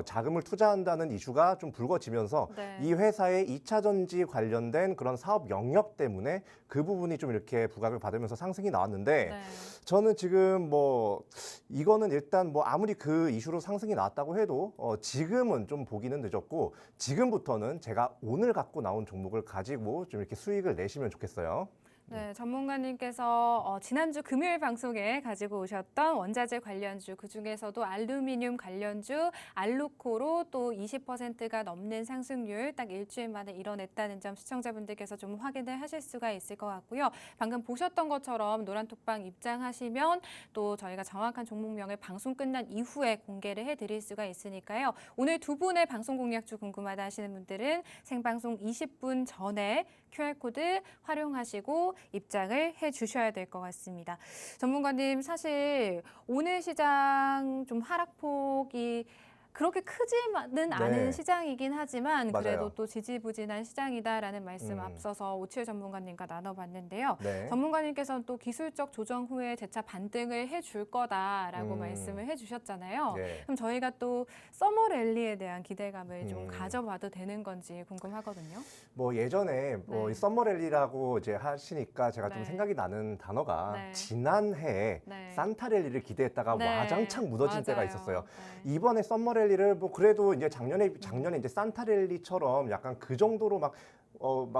자금을 투자한다는 이슈가 좀 불거지면서 네. 이 회사의 2차 전지 관련된 그런 사업 영역 때문에 그 부분이 좀 이렇게 부각을 받으면서 상승이 나왔는데 네. 저는 지금 뭐 이거는 일단 뭐 아무리 그 이슈로 상승이 나왔다고 해도 지금은 좀 보기는 늦었고 지금부터는 제가 오늘 갖고 나온 종목을 가지고 좀 이렇게 수익을 내시면 좋겠어요. 네, 전문가님께서 지난주 금요일 방송에 가지고 오셨던 원자재 관련주, 그중에서도 알루미늄 관련주 알루코로 또 20%가 넘는 상승률 딱 일주일 만에 이뤄냈다는 점 시청자분들께서 좀 확인을 하실 수가 있을 것 같고요. 방금 보셨던 것처럼 노란톡방 입장하시면 또 저희가 정확한 종목명을 방송 끝난 이후에 공개를 해드릴 수가 있으니까요. 오늘 두 분의 방송 공략주 궁금하다 하시는 분들은 생방송 20분 전에 QR코드 활용하시고 입장을 해주셔야 될 것 같습니다. 전문가님, 사실 오늘 시장 좀 하락폭이 그렇게 크지는 않은 시장이긴 하지만 맞아요. 그래도 또 지지부진한 시장이다라는 말씀 앞서서 오치열 전문가님과 나눠봤는데요. 네. 전문가님께서는 또 기술적 조정 후에 재차 반등을 해줄 거다라고 말씀을 해주셨잖아요. 네. 그럼 저희가 또 서머 랠리에 대한 기대감을 좀 가져봐도 되는 건지 궁금하거든요. 뭐 예전에 뭐 네. 이 썸머랠리라고 이제 하시니까 제가 좀 네. 생각이 나는 단어가 네. 지난해에 네. 산타랠리를 기대했다가 네. 와장창 무너진 때가 맞아요. 있었어요. 네. 이번에 썸머랠리를 뭐 그래도 이제 작년에 이제 산타랠리처럼 약간 그 정도로 막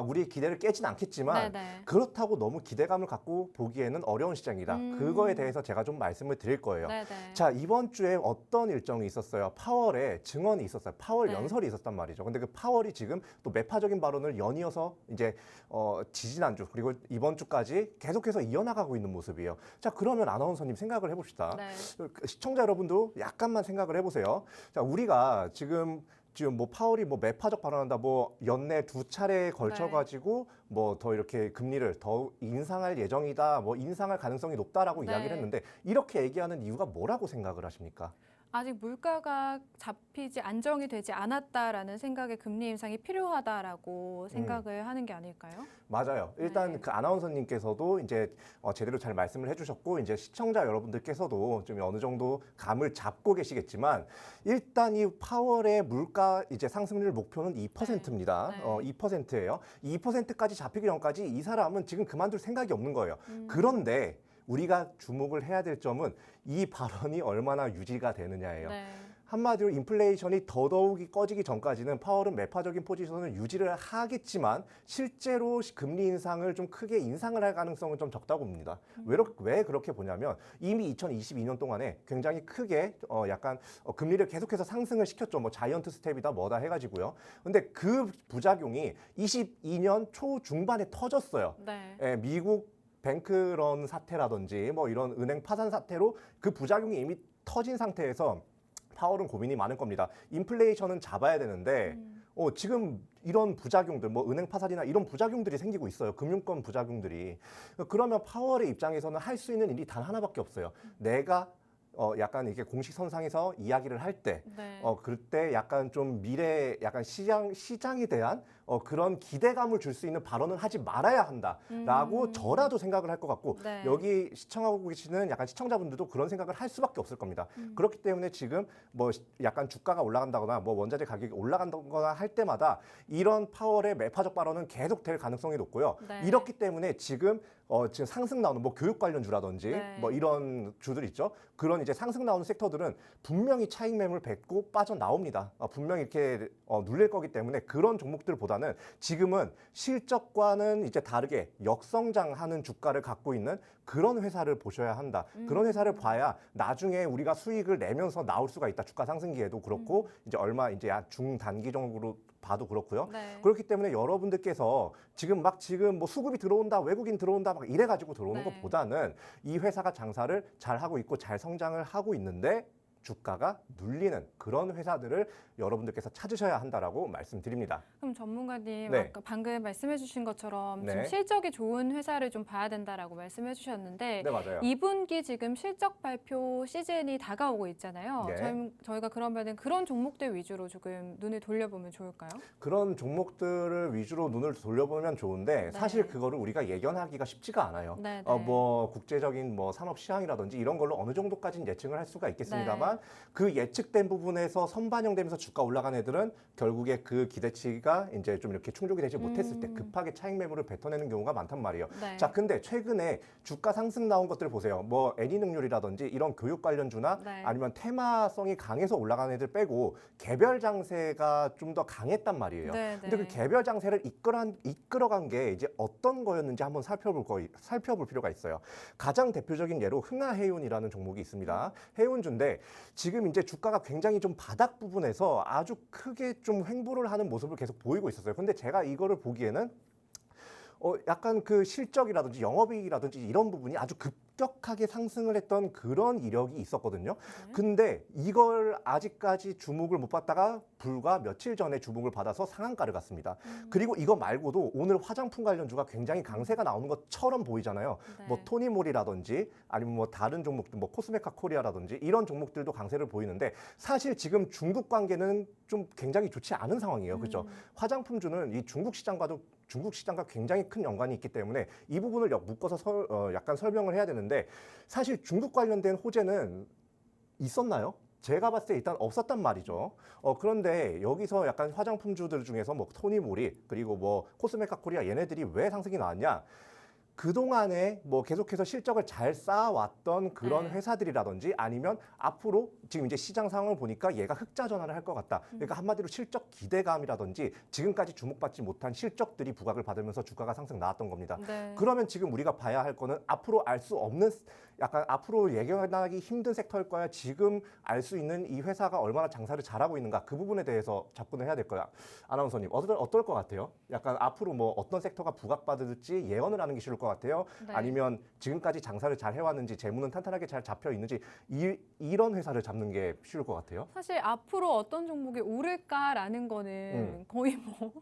우리 기대를 깨진 않겠지만 네네. 그렇다고 너무 기대감을 갖고 보기에는 어려운 시장이다. 그거에 대해서 제가 좀 말씀을 드릴 거예요. 네네. 자, 이번 주에 어떤 일정이 있었어요? 파월에 증언이 있었어요. 파월 네. 연설이 있었단 말이죠. 근데 그 파월이 지금 또 매파적인 발언을 연이어서 이제 지지난주 그리고 이번 주까지 계속해서 이어나가고 있는 모습이에요. 자, 그러면 아나운서님 생각을 해봅시다. 네. 시청자 여러분도 약간만 생각을 해보세요. 자, 우리가 지금 뭐 파월이 뭐 매파적 발언한다, 뭐 연내 2차례에 걸쳐 가지고 뭐 더 이렇게 금리를 더 인상할 예정이다, 뭐 인상할 가능성이 높다라고 네. 이야기를 했는데 이렇게 얘기하는 이유가 뭐라고 생각을 하십니까? 아직 물가가 잡히지 안정이 되지 않았다라는 생각에 금리 인상이 필요하다라고 생각을 하는 게 아닐까요? 맞아요. 일단 네. 그 아나운서님께서도 이제 제대로 잘 말씀을 해주셨고 이제 시청자 여러분들께서도 좀 어느 정도 감을 잡고 계시겠지만 일단 이 파월의 물가 이제 상승률 목표는 2%입니다. 네. 2%예요. 2%까지 잡히기 전까지 이 사람은 지금 그만둘 생각이 없는 거예요. 그런데 우리가 주목을 해야 될 점은 이 발언이 얼마나 유지가 되느냐예요. 네. 한마디로 인플레이션이 더더욱이 꺼지기 전까지는 파월은 매파적인 포지션을 유지를 하겠지만 실제로 금리 인상을 좀 크게 인상을 할 가능성은 좀 적다고 봅니다. 왜 그렇게 보냐면 이미 2022년 동안에 굉장히 크게 약간 금리를 계속해서 상승을 시켰죠. 뭐 자이언트 스텝이다 뭐다 해가지고요. 근데 그 부작용이 22년 초 중반에 터졌어요. 네. 예, 미국 뱅크런 사태라든지 뭐 이런 은행 파산 사태로 그 부작용이 이미 터진 상태에서 파월은 고민이 많을 겁니다. 인플레이션은 잡아야 되는데 지금 이런 부작용들, 뭐 은행 파산이나 이런 부작용들이 생기고 있어요. 금융권 부작용들이. 그러면 파월의 입장에서는 할 수 있는 일이 단 하나밖에 없어요. 내가 약간 이게 공식선상에서 이야기를 할 때, 네. 그때 약간 좀 미래, 약간 시장에 대한 그런 기대감을 줄 수 있는 발언을 하지 말아야 한다라고 저라도 생각을 할 것 같고, 네. 여기 시청하고 계시는 약간 시청자분들도 그런 생각을 할 수밖에 없을 겁니다. 그렇기 때문에 지금 뭐 약간 주가가 올라간다거나 뭐 원자재 가격이 올라간다거나 할 때마다 이런 파월의 매파적 발언은 계속 될 가능성이 높고요. 네. 이렇기 때문에 지금 상승 나오는 뭐 교육 관련주라든지 네. 뭐 이런 주들 있죠. 그런 이제 상승 나오는 섹터들은 분명히 차익 매물 뱉고 빠져나옵니다. 분명히 이렇게 눌릴 거기 때문에 그런 종목들보다는 지금은 실적과는 이제 다르게 역성장하는 주가를 갖고 있는 그런 회사를 보셔야 한다. 그런 회사를 봐야 나중에 우리가 수익을 내면서 나올 수가 있다. 주가 상승기에도 그렇고 이제 얼마 이제 중단기적으로 봐도 그렇고요. 네. 그렇기 때문에 여러분들께서 지금 뭐 수급이 들어온다, 외국인 들어온다 막 이래가지고 들어오는 네. 것보다는 이 회사가 장사를 잘 하고 있고 잘 성장을 하고 있는데 주가가 눌리는 그런 회사들을 여러분들께서 찾으셔야 한다라고 말씀드립니다. 그럼 전문가님 네. 아까 방금 말씀해주신 것처럼 네. 좀 실적이 좋은 회사를 좀 봐야 된다라고 말씀해주셨는데 네, 맞아요. 2분기 지금 실적 발표 시즌이 다가오고 있잖아요. 네. 저희가 그러면은 그런 종목들 위주로 조금 눈을 돌려보면 좋을까요? 그런 종목들을 위주로 눈을 돌려보면 좋은데 네. 사실 그거를 우리가 예견하기가 쉽지가 않아요. 네, 네. 뭐 국제적인 뭐 산업 시황이라든지 이런 걸로 어느 정도까지는 예측을 할 수가 있겠습니다만 그 예측된 부분에서 선반영되면서 주가 올라간 애들은 결국에 그 기대치가 이제 좀 이렇게 충족이 되지 못했을 때 급하게 차익 매물을 뱉어내는 경우가 많단 말이에요. 네. 자, 근데 최근에 주가 상승 나온 것들 보세요. 뭐 애니능률이라든지 이런 교육 관련주나 네. 아니면 테마성이 강해서 올라간 애들 빼고 개별 장세가 좀 더 강했단 말이에요. 네, 근데 그 네. 개별 장세를 이끌어간 게 이제 어떤 거였는지 한번 살펴볼 필요가 있어요. 가장 대표적인 예로 흥하해운이라는 종목이 있습니다. 해운주인데 지금 이제 주가가 굉장히 좀 바닥 부분에서 아주 크게 좀 횡보를 하는 모습을 계속 보이고 있었어요. 근데 제가 이거를 보기에는 약간 그 실적이라든지 영업이익이라든지 이런 부분이 아주 급격하게 상승을 했던 그런 이력이 있었거든요. 근데 이걸 아직까지 주목을 못 받다가 불과 며칠 전에 주목을 받아서 상한가를 갔습니다. 그리고 이거 말고도 오늘 화장품 관련주가 굉장히 강세가 나오는 것처럼 보이잖아요. 네. 뭐 토니몰이라든지 아니면 뭐 다른 종목들 뭐 코스메카 코리아라든지 이런 종목들도 강세를 보이는데 사실 지금 중국 관계는 좀 굉장히 좋지 않은 상황이에요. 그렇죠? 화장품주는 이 중국 시장과 굉장히 큰 연관이 있기 때문에 이 부분을 묶어서 약간 설명을 해야 되는데 사실 중국 관련된 호재는 있었나요? 제가 봤을 때 일단 없었단 말이죠. 그런데 여기서 약간 화장품주들 중에서 뭐 토니모리 그리고 뭐 코스메카 코리아 얘네들이 왜 상승이 나왔냐? 그동안에 뭐 계속해서 실적을 잘 쌓아왔던 그런 네. 회사들이라든지 아니면 앞으로 지금 이제 시장 상황을 보니까 얘가 흑자 전환을 할 것 같다. 그러니까 한마디로 실적 기대감이라든지 지금까지 주목받지 못한 실적들이 부각을 받으면서 주가가 상승 나왔던 겁니다. 네. 그러면 지금 우리가 봐야 할 거는 앞으로 알 수 없는 약간 앞으로 예견하기 힘든 섹터일 거야. 지금 알 수 있는 이 회사가 얼마나 장사를 잘하고 있는가 그 부분에 대해서 접근을 해야 될 거야. 아나운서님 어떨 것 같아요? 약간 앞으로 뭐 어떤 섹터가 부각받을지 예언을 하는 게 쉬울 것 같아요. 네. 아니면 지금까지 장사를 잘 해왔는지 재무는 탄탄하게 잘 잡혀 있는지 이런 회사를 잡는 게 쉬울 것 같아요. 사실 앞으로 어떤 종목이 오를까라는 거는 거의 뭐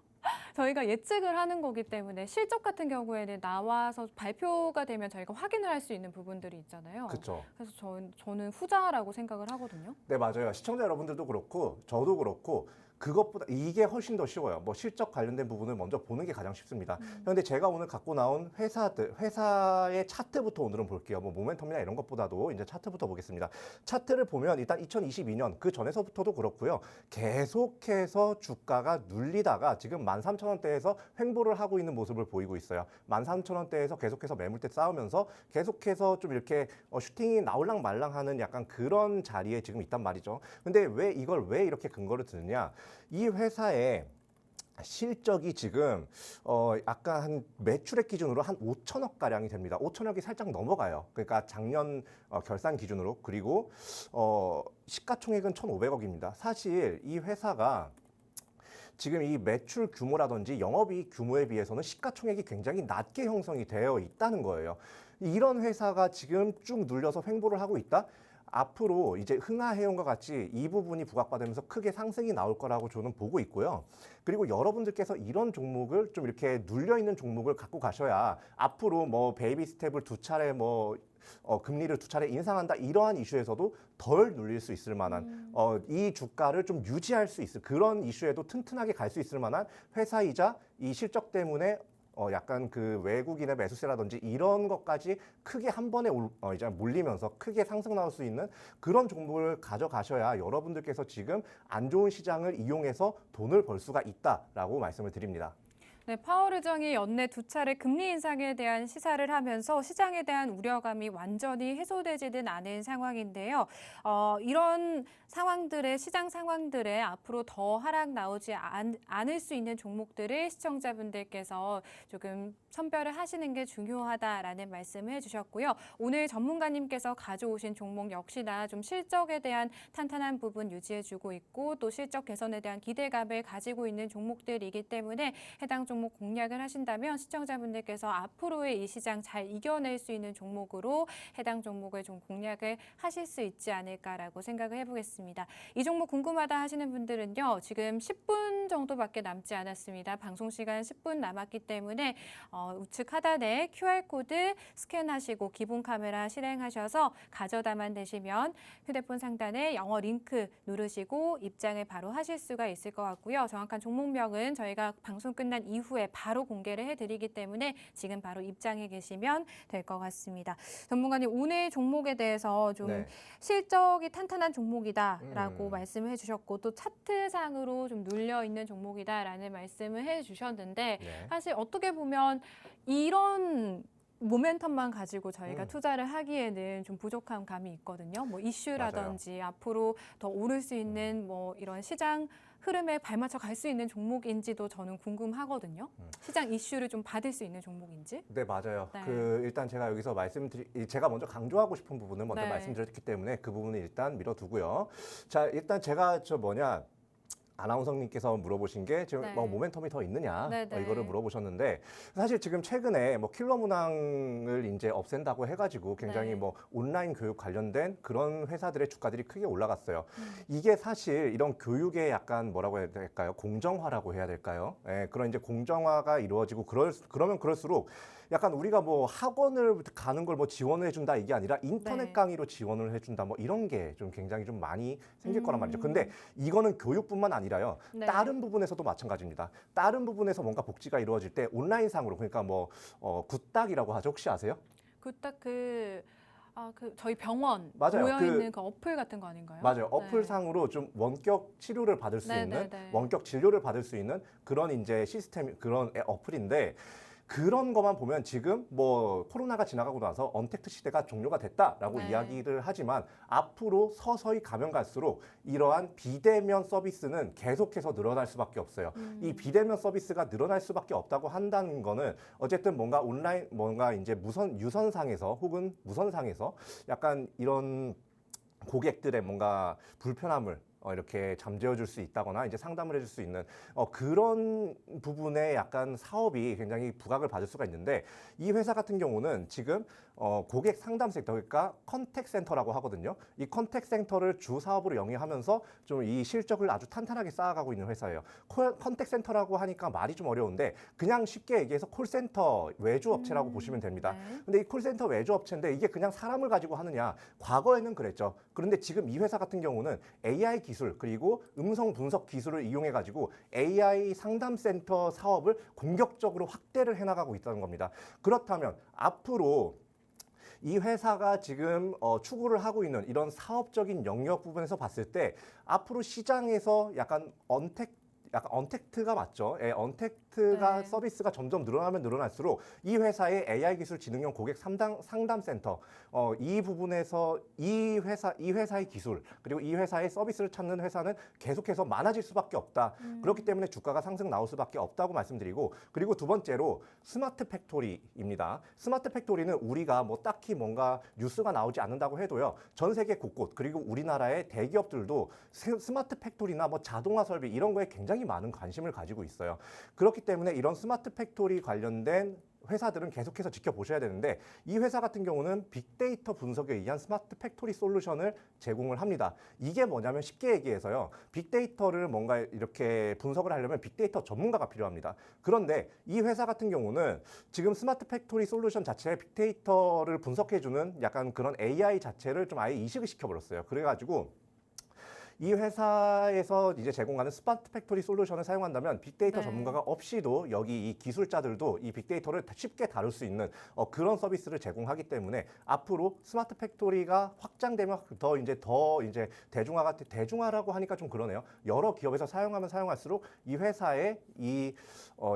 저희가 예측을 하는 거기 때문에 실적 같은 경우에는 나와서 발표가 되면 저희가 확인을 할 수 있는 부분들이 있잖아요. 그렇죠. 그래서 저는 후자라고 생각을 하고든요. 네, 맞아요. 시청자 여러분들도 그렇고 저도 그렇고 그것보다 이게 훨씬 더 쉬워요. 뭐 실적 관련된 부분을 먼저 보는 게 가장 쉽습니다. 그런데 제가 오늘 갖고 나온 회사의 차트부터 오늘은 볼게요. 뭐 모멘텀이나 이런 것보다도 이제 차트부터 보겠습니다. 차트를 보면 일단 2022년 그 전에서부터도 그렇고요. 계속해서 주가가 눌리다가 지금 13,000원대에서 횡보를 하고 있는 모습을 보이고 있어요. 13,000원대에서 계속해서 매물대 싸우면서 계속해서 좀 이렇게 슈팅이 나올랑 말랑하는 약간 그런 자리에 지금 있단 말이죠. 근데 왜 이렇게 근거를 드느냐? 이 회사의 실적이 지금 약간 한 매출액 기준으로 한 5천억 가량이 됩니다. 5천억이 살짝 넘어가요. 그러니까 작년 결산 기준으로. 그리고 시가총액은 1,500억입니다. 사실 이 회사가 지금 이 매출 규모라든지 영업이익 규모에 비해서는 시가총액이 굉장히 낮게 형성이 되어 있다는 거예요. 이런 회사가 지금 쭉 눌려서 횡보를 하고 있다? 앞으로 이제 흥하해온과 같이 이 부분이 부각받으면서 크게 상승이 나올 거라고 저는 보고 있고요. 그리고 여러분들께서 이런 종목을 좀 이렇게 눌려 있는 종목을 갖고 가셔야 앞으로 뭐 베이비 스텝을 두 차례 금리를 두 차례 인상한다 이러한 이슈에서도 덜 눌릴 수 있을 만한 이 주가를 좀 유지할 수 있을 그런 이슈에도 튼튼하게 갈 수 있을 만한 회사이자 이 실적 때문에 약간 그 외국인의 매수세라든지 이런 것까지 크게 한 번에 이제 몰리면서 크게 상승 나올 수 있는 그런 종목을 가져가셔야 여러분들께서 지금 안 좋은 시장을 이용해서 돈을 벌 수가 있다라고 말씀을 드립니다. 네, 파월 의장이 연내 두 차례 금리 인상에 대한 시사를 하면서 시장에 대한 우려감이 완전히 해소되지는 않은 상황인데요. 이런 상황들의 시장 상황들에 앞으로 더 하락 나오지 않을 수 있는 종목들을 시청자분들께서 조금 선별을 하시는 게 중요하다라는 말씀을 해주셨고요. 오늘 전문가님께서 가져오신 종목 역시나 좀 실적에 대한 탄탄한 부분 유지해주고 있고 또 실적 개선에 대한 기대감을 가지고 있는 종목들이기 때문에 해당 종목 공략을 하신다면 시청자분들께서 앞으로의 이 시장 잘 이겨낼 수 있는 종목으로 해당 종목을 좀 공략을 하실 수 있지 않을까라고 생각을 해보겠습니다. 이 종목 궁금하다 하시는 분들은요. 지금 10분 정도밖에 남지 않았습니다. 방송 시간 10분 남았기 때문에 우측 하단에 QR코드 스캔하시고 기본 카메라 실행하셔서 가져다만 되시면 휴대폰 상단에 영어 링크 누르시고 입장을 바로 하실 수가 있을 것 같고요. 정확한 종목명은 저희가 방송 끝난 이후에 바로 공개를 해드리기 때문에 지금 바로 입장해 계시면 될 것 같습니다. 전문가님 오늘 종목에 대해서 좀 네. 실적이 탄탄한 종목이다라고 말씀을 해주셨고 또 차트상으로 좀 눌려 있는 종목이다라는 말씀을 해주셨는데 네. 사실 어떻게 보면 이런 모멘텀만 가지고 저희가 투자를 하기에는 좀 부족한 감이 있거든요. 뭐 이슈라든지 앞으로 더 오를 수 있는 뭐 이런 시장 흐름에 발맞춰 갈 수 있는 종목인지도 저는 궁금하거든요. 시장 이슈를 좀 받을 수 있는 종목인지. 네, 맞아요. 네. 일단 제가 여기서 제가 먼저 강조하고 싶은 부분은 먼저 네. 말씀드렸기 때문에 그 부분은 일단 밀어두고요. 자, 일단 제가 아나운서님께서 물어보신 게 지금 네. 모멘텀이 더 있느냐 네, 네. 이거를 물어보셨는데 사실 지금 최근에 킬러 문항을 이제 없앤다고 해가지고 굉장히 네. 온라인 교육 관련된 그런 회사들의 주가들이 크게 올라갔어요. 이게 사실 이런 교육의 약간 뭐라고 해야 될까요? 공정화라고 해야 될까요? 예, 그런 이제 공정화가 이루어지고 그러면 그럴수록 약간 우리가 학원을 가는 걸 지원을 해준다 이게 아니라 인터넷 네. 강의로 지원을 해준다 이런 게 좀 굉장히 좀 많이 생길 거란 말이죠. 근데 이거는 교육뿐만 아니라요. 네. 다른 부분에서도 마찬가지입니다. 다른 부분에서 뭔가 복지가 이루어질 때 온라인상으로 그러니까 굿닥이라고 하죠. 혹시 아세요? 그딱 저희 병원 맞아요. 모여 있는 그 어플 같은 거 아닌가요? 맞아요. 네. 어플상으로 좀 원격 치료를 받을 수 네, 있는, 네, 네. 원격 진료를 받을 수 있는 그런 이제 시스템, 그런 어플인데 그런 것만 보면 지금 코로나가 지나가고 나서 언택트 시대가 종료가 됐다라고 네. 이야기를 하지만 앞으로 서서히 가면 갈수록 이러한 비대면 서비스는 계속해서 늘어날 수밖에 없어요. 이 비대면 서비스가 늘어날 수밖에 없다고 한다는 거는 어쨌든 뭔가 온라인, 뭔가 이제 유선상에서 혹은 무선상에서 약간 이런 고객들의 뭔가 불편함을 이렇게 잠재워 줄 수 있다거나 이제 상담을 해줄 수 있는 그런 부분에 약간 사업이 굉장히 부각을 받을 수가 있는데 이 회사 같은 경우는 지금 고객 상담 센터, 그러니까 컨택 센터라고 하거든요. 이 컨택 센터를 주 사업으로 영위하면서 좀 이 실적을 아주 탄탄하게 쌓아가고 있는 회사예요. 컨택 센터라고 하니까 말이 좀 어려운데 그냥 쉽게 얘기해서 콜센터 외주 업체라고 보시면 됩니다. 네. 근데 이 콜센터 외주 업체인데 이게 그냥 사람을 가지고 하느냐? 과거에는 그랬죠. 그런데 지금 이 회사 같은 경우는 AI 기술 그리고 음성 분석 기술을 이용해 가지고 AI 상담 센터 사업을 공격적으로 확대를 해나가고 있다는 겁니다. 그렇다면 앞으로 이 회사가 지금 추구를 하고 있는 이런 사업적인 영역 부분에서 봤을 때 앞으로 시장에서 약간 언택트가 맞죠. 예, 언택트가 네. 서비스가 점점 늘어나면 늘어날수록 이 회사의 AI 기술 지능형 고객 상담 센터 이 부분에서 이 회사의 기술 그리고 이 회사의 서비스를 찾는 회사는 계속해서 많아질 수밖에 없다. 그렇기 때문에 주가가 상승 나올 수밖에 없다고 말씀드리고 그리고 두 번째로 스마트 팩토리입니다. 스마트 팩토리는 우리가 딱히 뭔가 뉴스가 나오지 않는다고 해도요. 전 세계 곳곳 그리고 우리나라의 대기업들도 스마트 팩토리나 자동화 설비 이런 거에 굉장히 많은 관심을 가지고 있어요. 그렇기 그렇기 때문에 이런 스마트 팩토리 관련된 회사들은 계속해서 지켜보셔야 되는데 이 회사 같은 경우는 빅데이터 분석에 의한 스마트 팩토리 솔루션을 제공을 합니다. 이게 뭐냐면 쉽게 얘기해서요. 빅데이터를 뭔가 이렇게 분석을 하려면 빅데이터 전문가가 필요합니다. 그런데 이 회사 같은 경우는 지금 스마트 팩토리 솔루션 자체에 빅데이터를 분석해주는 약간 그런 AI 자체를 좀 아예 이식을 시켜버렸어요. 그래가지고 이 회사에서 이제 제공하는 스마트 팩토리 솔루션을 사용한다면 빅데이터 네. 전문가가 없이도 여기 이 기술자들도 이 빅데이터를 쉽게 다룰 수 있는 그런 서비스를 제공하기 때문에 앞으로 스마트 팩토리가 확장되면 더 이제 대중화라고 하니까 좀 그러네요. 여러 기업에서 사용하면 사용할수록 이 회사의 이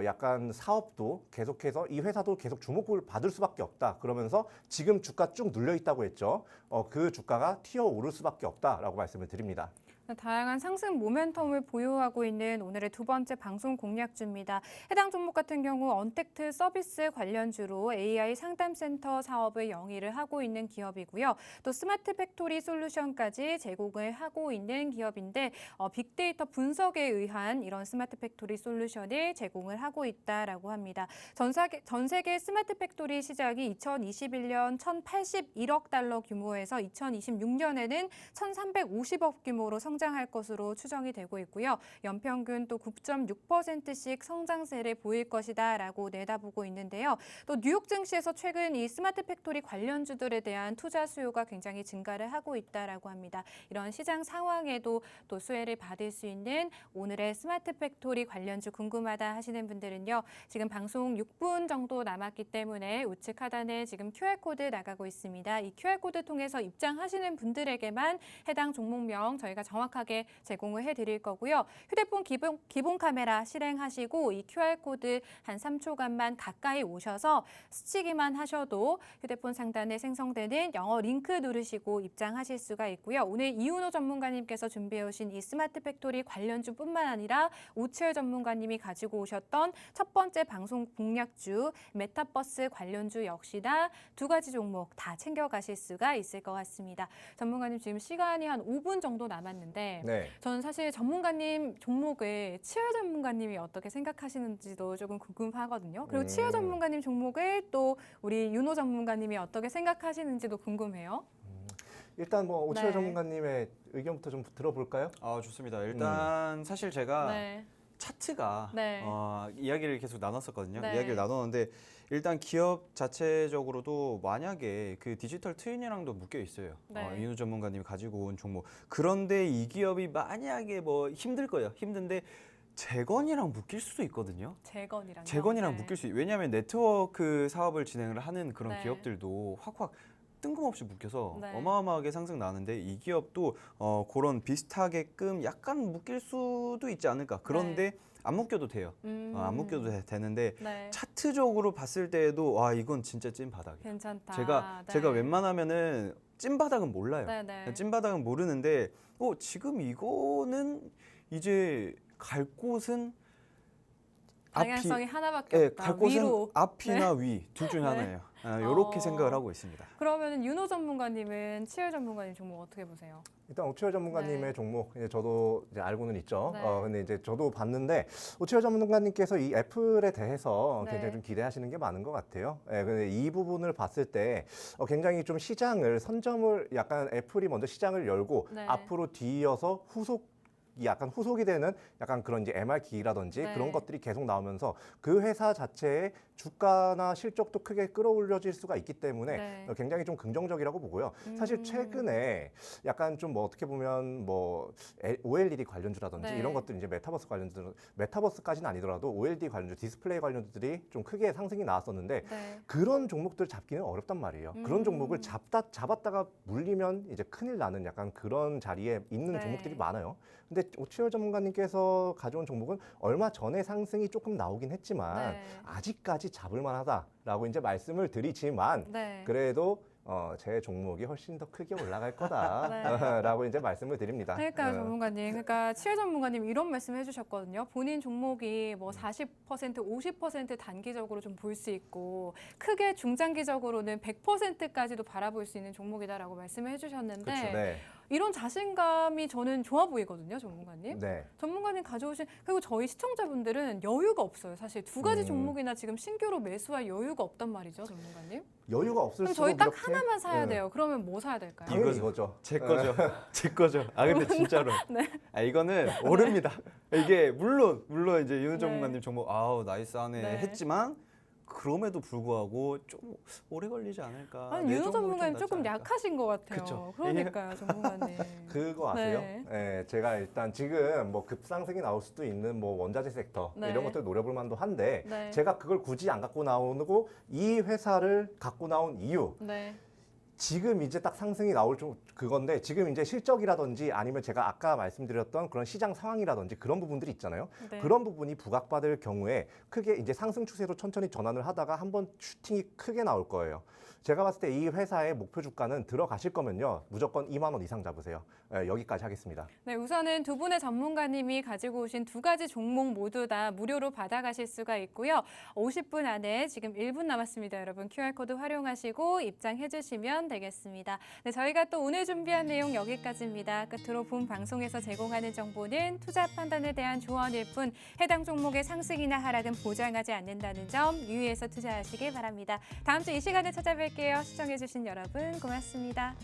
약간 사업도 계속해서 이 회사도 계속 주목을 받을 수밖에 없다. 그러면서 지금 주가 쭉 눌려 있다고 했죠. 그 주가가 튀어 오를 수밖에 없다라고 말씀을 드립니다. 다양한 상승 모멘텀을 보유하고 있는 오늘의 두 번째 방송 공략주입니다. 해당 종목 같은 경우 언택트 서비스 관련주로 AI 상담센터 사업을 영위를 하고 있는 기업이고요. 또 스마트 팩토리 솔루션까지 제공을 하고 있는 기업인데 빅데이터 분석에 의한 이런 스마트 팩토리 솔루션을 제공을 하고 있다라고 합니다. 전 세계 스마트 팩토리 시장이 2021년 1,081억 달러 규모에서 2026년에는 1,350억 규모로 성장할 것으로 추정이 되고 있고요. 연평균 또 9.6%씩 성장세를 보일 것이다라고 내다보고 있는데요. 또 뉴욕 증시에서 최근 이 스마트 팩토리 관련주들에 대한 투자 수요가 굉장히 증가를 하고 있다라고 합니다. 이런 시장 상황에도 또 수혜를 받을 수 있는 오늘의 스마트 팩토리 관련주 궁금하다 하시는 분들은요. 지금 방송 6분 정도 남았기 때문에 우측 하단에 지금 QR코드 나가고 있습니다. 이 QR코드 통해서 입장하시는 분들에게만 해당 종목명 저희가 정확하게 제공을 해드릴 거고요. 휴대폰 기본 카메라 실행하시고 이 QR코드 한 3초간만 가까이 오셔서 스치기만 하셔도 휴대폰 상단에 생성되는 영어 링크 누르시고 입장하실 수가 있고요. 오늘 이윤호 전문가님께서 준비해 오신 이 스마트 팩토리 관련주뿐만 아니라 오치열 전문가님이 가지고 오셨던 첫 번째 방송 공략주 메타버스 관련주 역시나 두 가지 종목 다 챙겨가실 수가 있을 것 같습니다. 전문가님 지금 시간이 한 5분 정도 남았는데 네. 저는 사실 전문가님 종목을 치열 전문가님이 어떻게 생각하시는지도 조금 궁금하거든요. 그리고 치열 전문가님 종목을 또 우리 윤호 전문가님이 어떻게 생각하시는지도 궁금해요. 일단 뭐 오치열 네. 전문가님의 의견부터 좀 들어볼까요? 아, 좋습니다. 일단 사실 제가 네. 차트가 네. 이야기를 계속 나눴었거든요. 네. 이야기를 나눴는데 일단 기업 자체적으로도 만약에 그 디지털 트윈이랑도 묶여 있어요. 네. 이윤우 전문가님이 가지고 온 종목. 그런데 이 기업이 만약에 뭐 힘들 거예요. 힘든데 재건이랑 묶일 수도 있거든요. 재건이랑요. 재건이랑 네. 묶일 수 있어요. 왜냐하면 네트워크 사업을 진행을 하는 그런 네. 기업들도 확확 뜬금없이 묶여서 네. 어마어마하게 상승 나는데 이 기업도 그런 비슷하게끔 약간 묶일 수도 있지 않을까. 그런데 안 묶여도 돼요. 안 묶여도 되는데 네. 차트적으로 봤을 때에도 와 이건 진짜 찐 바닥이에요. 괜찮다. 제가 웬만하면은 찐 바닥은 몰라요. 네네. 찐 바닥은 모르는데 지금 이거는 이제 갈 곳은 방향성이 하나밖에 예, 없다. 갈 곳은 위로. 앞이나 위 둘 중에 네. 하나예요. 이렇게 어. 생각을 하고 있습니다. 그러면 윤호 전문가님은 치열 전문가님 종목 어떻게 보세요? 일단 오치열 전문가님의 네. 종목 저도 이제 알고는 있죠. 네. 근데 이제 저도 봤는데 오치열 전문가님께서 이 애플에 대해서 네. 굉장히 좀 기대하시는 게 많은 것 같아요. 근데 이 부분을 봤을 때 굉장히 좀 시장을 선점을 약간 애플이 먼저 시장을 열고 네. 앞으로 뒤이어서 약간 후속이 되는 약간 그런 이제 MR 기기라든지 네. 그런 것들이 계속 나오면서 그 회사 자체의 주가나 실적도 크게 끌어올려질 수가 있기 때문에 네. 굉장히 좀 긍정적이라고 보고요. 사실 최근에 약간 좀 뭐 어떻게 보면 뭐 OLED 관련주라든지 네. 이런 것들 이제 메타버스 관련주, 메타버스까지는 아니더라도 OLED 관련주, 디스플레이 관련주들이 좀 크게 상승이 나왔었는데 네. 그런 종목들 잡기는 어렵단 말이에요. 그런 종목을 잡았다가 물리면 이제 큰일 나는 약간 그런 자리에 있는 네. 종목들이 많아요. 근데 오치열 전문가님께서 가져온 종목은 얼마 전에 상승이 조금 나오긴 했지만 네. 아직까지 잡을 만하다라고 이제 말씀을 드리지만 네. 그래도 제 종목이 훨씬 더 크게 올라갈 거다라고 이제 말씀을 드립니다. 그러니까요, 전문가님. 그러니까 치열 전문가님 이런 말씀 해주셨거든요. 본인 종목이 뭐 40%, 50% 단기적으로 좀 볼 수 있고 크게 중장기적으로는 100%까지도 바라볼 수 있는 종목이다라고 말씀을 해주셨는데 그렇죠. 네. 이런 자신감이 저는 좋아 보이거든요, 전문가님. 네. 전문가님 가져오신 그리고 저희 시청자분들은 여유가 없어요. 사실 두 가지 종목이나 지금 신규로 매수할 여유가 없단 말이죠, 전문가님. 여유가 그럼 없을수록 저희 딱 이렇게 하나만 사야 네. 돼요. 그러면 뭐 사야 될까요? 당연히 이거죠. 제 거죠. 제 거죠. 아 근데 진짜로. 아 이거는 오릅니다. 이게 물론 이제 이윤 전문가님 정보 아우 나이스하네 네. 했지만 그럼에도 불구하고 좀 오래 걸리지 않을까. 아니, 내 윤호 종목은 좀 전문가님 낫지 조금 않을까. 약하신 것 같아요. 그쵸. 그러니까요, 전문가님. 그거 아세요? 네. 네, 제가 일단 지금 뭐 급상승이 나올 수도 있는 뭐 원자재 섹터 네. 이런 것들 노려볼 만도 한데 네. 제가 그걸 굳이 안 갖고 나오고 이 회사를 갖고 나온 이유 네. 지금 이제 딱 상승이 나올 좀 그건데 지금 이제 실적이라든지 아니면 제가 아까 말씀드렸던 그런 시장 상황이라든지 그런 부분들이 있잖아요. 네. 그런 부분이 부각받을 경우에 크게 이제 상승 추세로 천천히 전환을 하다가 한번 슈팅이 크게 나올 거예요. 제가 봤을 때 이 회사의 목표 주가는 들어가실 거면요. 무조건 2만 원 이상 잡으세요. 네, 여기까지 하겠습니다. 네, 우선은 두 분의 전문가님이 가지고 오신 두 가지 종목 모두 다 무료로 받아가실 수가 있고요. 50분 안에 지금 1분 남았습니다. 여러분 QR코드 활용하시고 입장해 주시면 되겠습니다. 네, 저희가 또 오늘 준비한 내용 여기까지입니다. 끝으로 본 방송에서 제공하는 정보는 투자 판단에 대한 조언일 뿐 해당 종목의 상승이나 하락은 보장하지 않는다는 점 유의해서 투자하시길 바랍니다. 다음 주 이 시간에 찾아뵐게요. 시청해 주신 여러분 고맙습니다.